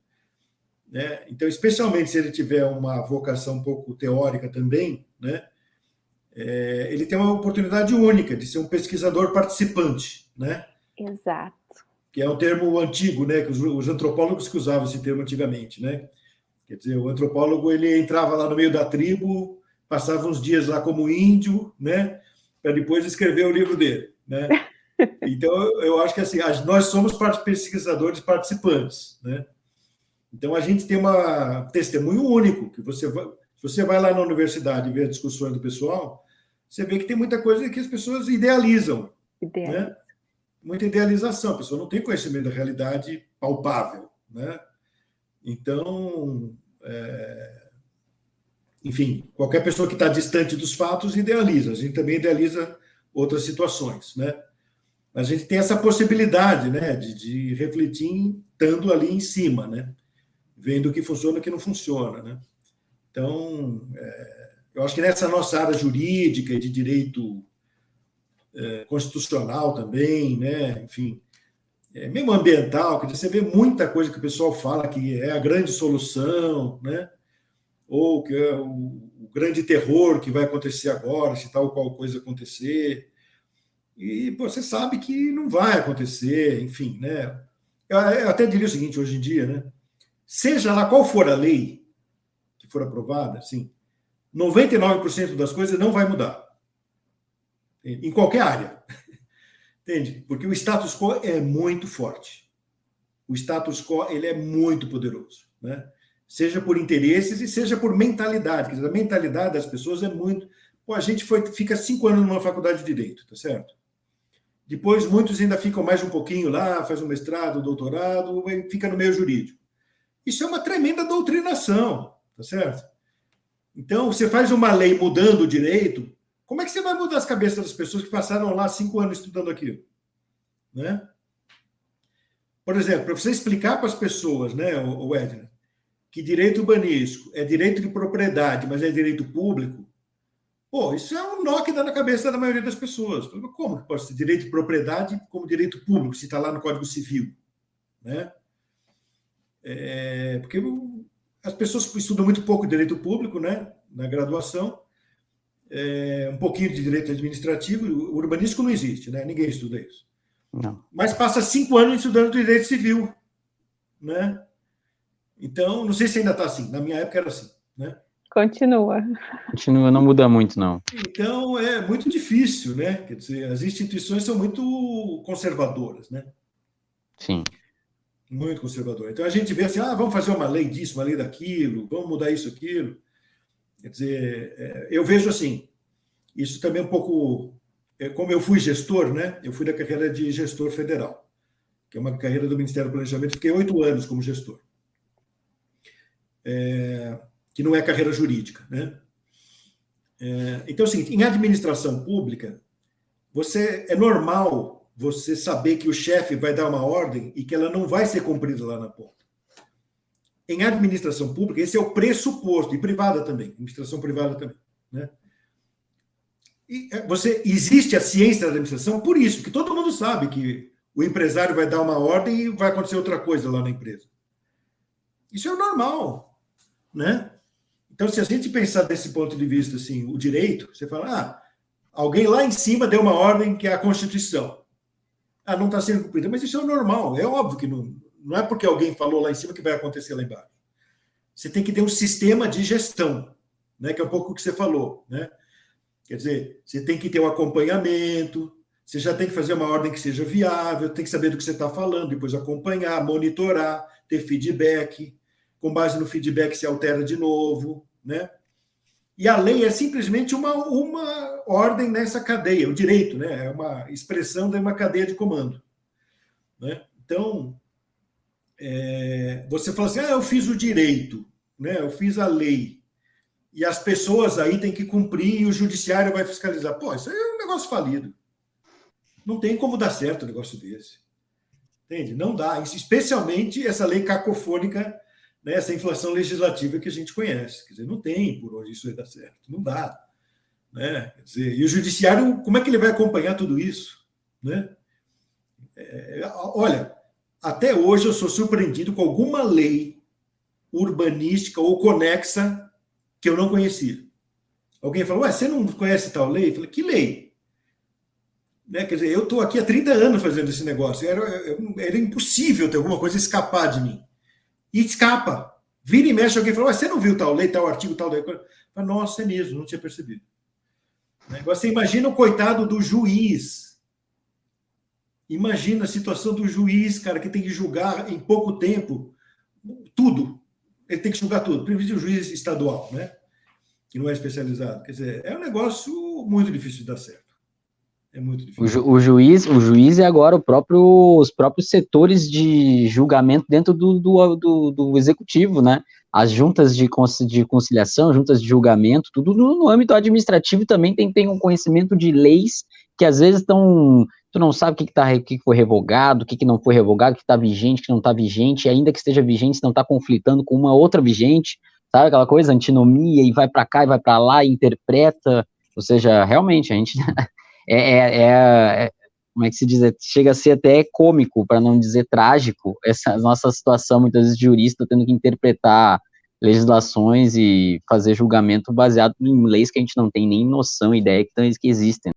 né? Então, especialmente se ele tiver uma vocação um pouco teórica também, né? Ele tem uma oportunidade única de ser um pesquisador participante, né? Exato. Que é um termo antigo, né? Que os antropólogos que usavam esse termo antigamente, né? Quer dizer, o antropólogo ele entrava lá no meio da tribo, passava uns dias lá como índio, né? Para depois escrever o livro dele, né? Então, eu acho que assim, nós somos pesquisadores participantes, né? Então, a gente tem um testemunho único, que se você vai lá na universidade e vê as discussões do pessoal, você vê que tem muita coisa que as pessoas idealizam, né? Muita idealização, a pessoa não tem conhecimento da realidade palpável, né? Então, enfim, qualquer pessoa que está distante dos fatos idealiza, a gente também idealiza outras situações, né? Mas a gente tem essa possibilidade, né, de refletir estando ali em cima, né? Vendo o que funciona e o que não funciona, né? Então, eu acho que nessa nossa área jurídica e de direito constitucional também, né? Enfim, mesmo ambiental, que você vê muita coisa que o pessoal fala que é a grande solução, né? Ou que é o grande terror que vai acontecer agora, se tal qual coisa acontecer. E você sabe que não vai acontecer, enfim, né? Eu até diria o seguinte, hoje em dia, né? Seja lá qual for a lei que for aprovada, assim, 99% das coisas não vai mudar. Em qualquer área. Entende? Porque o status quo é muito forte. O status quo ele é muito poderoso, né? Seja por interesses e seja por mentalidade. Quer dizer, a mentalidade das pessoas é muito... Pô, a gente fica 5 anos numa faculdade de Direito, tá certo? Depois, muitos ainda ficam mais um pouquinho lá, faz um mestrado, doutorado, e fica no meio jurídico. Isso é uma tremenda doutrinação, tá certo? Então, você faz uma lei mudando o direito, como é que você vai mudar as cabeças das pessoas que passaram lá 5 anos estudando aquilo? Né? Por exemplo, para você explicar para as pessoas, né, o Edna, que direito urbanístico é direito de propriedade, mas é direito público, pô, isso é um nó que dá na cabeça da maioria das pessoas. Como que pode ser direito de propriedade como direito público, se está lá no Código Civil? Né? Porque as pessoas estudam muito pouco direito público, né, na graduação, um pouquinho de direito administrativo, o urbanístico não existe, né? Ninguém estuda isso. Não. Mas passa 5 anos estudando direito civil, né? Então, não sei se ainda está assim. Na minha época era assim, né? Continua, não muda muito, não. Então, é muito difícil, né? Quer dizer, as instituições são muito conservadoras, né? Sim. Muito conservadoras. Então, a gente vê assim, vamos fazer uma lei disso, uma lei daquilo, vamos mudar isso, aquilo. Quer dizer, eu vejo assim, isso também um pouco... Como eu fui gestor, né? Eu fui da carreira de gestor federal, que é uma carreira do Ministério do Planejamento, fiquei 8 anos como gestor. Que não é carreira jurídica, né? Então, é o seguinte, em administração pública, é normal você saber que o chefe vai dar uma ordem e que ela não vai ser cumprida lá na ponta. Em administração pública, esse é o pressuposto, e privada também, administração privada também, né? E existe a ciência da administração por isso, que todo mundo sabe que o empresário vai dar uma ordem e vai acontecer outra coisa lá na empresa. Isso é normal, né? Então, se a gente pensar desse ponto de vista, assim, o direito, você fala, alguém lá em cima deu uma ordem que é a Constituição. Não está sendo cumprida, mas isso é normal, é óbvio que não é porque alguém falou lá em cima que vai acontecer lá embaixo. Você tem que ter um sistema de gestão, né? Que é um pouco o que você falou, né? Quer dizer, você tem que ter um acompanhamento, você já tem que fazer uma ordem que seja viável, tem que saber do que você está falando, depois acompanhar, monitorar, ter feedback, com base no feedback se altera de novo, né? E a lei é simplesmente uma ordem nessa cadeia, o direito, né? É uma expressão de uma cadeia de comando, né? Então, você fala assim, eu fiz o direito, né? Eu fiz a lei, e as pessoas aí têm que cumprir e o judiciário vai fiscalizar. Pô, isso é um negócio falido. Não tem como dar certo um negócio desse. Entende? Não dá. Especialmente essa lei cacofônica, né, essa inflação legislativa que a gente conhece. Quer dizer, não tem por onde isso vai dar certo. Não dá. né? Quer dizer, e o judiciário, como é que ele vai acompanhar tudo isso, né? Olha, até hoje eu sou surpreendido com alguma lei urbanística ou conexa que eu não conhecia. Alguém falou, você não conhece tal lei? Eu falei, que lei? Né? Quer dizer, eu estou aqui há 30 anos fazendo esse negócio. Era impossível ter alguma coisa escapar de mim. E escapa. Vira e mexe, alguém falou, você não viu tal lei, tal artigo, tal lei? Eu falei, nossa, é mesmo, não tinha percebido. Agora, você imagina o coitado do juiz. Imagina a situação do juiz, cara, que tem que julgar em pouco tempo tudo. Ele tem que julgar tudo. Primeiro o juiz estadual, né? Que não é especializado. Quer dizer, é um negócio muito difícil de dar certo. É muito difícil. O juiz é agora os próprios setores de julgamento dentro do executivo, né? As juntas de conciliação, juntas de julgamento, tudo no âmbito administrativo também tem um conhecimento de leis que às vezes tu não sabe o que foi revogado, o que não foi revogado, o que está vigente, o que não está vigente, e ainda que esteja vigente, se não está conflitando com uma outra vigente, sabe aquela coisa, antinomia, e vai para cá e vai para lá, e interpreta, ou seja, realmente, a gente... como é que se diz? Chega a ser até cômico, para não dizer trágico, essa nossa situação, muitas vezes, de jurista, tendo que interpretar legislações e fazer julgamento baseado em leis que a gente não tem nem noção, ideia que existem.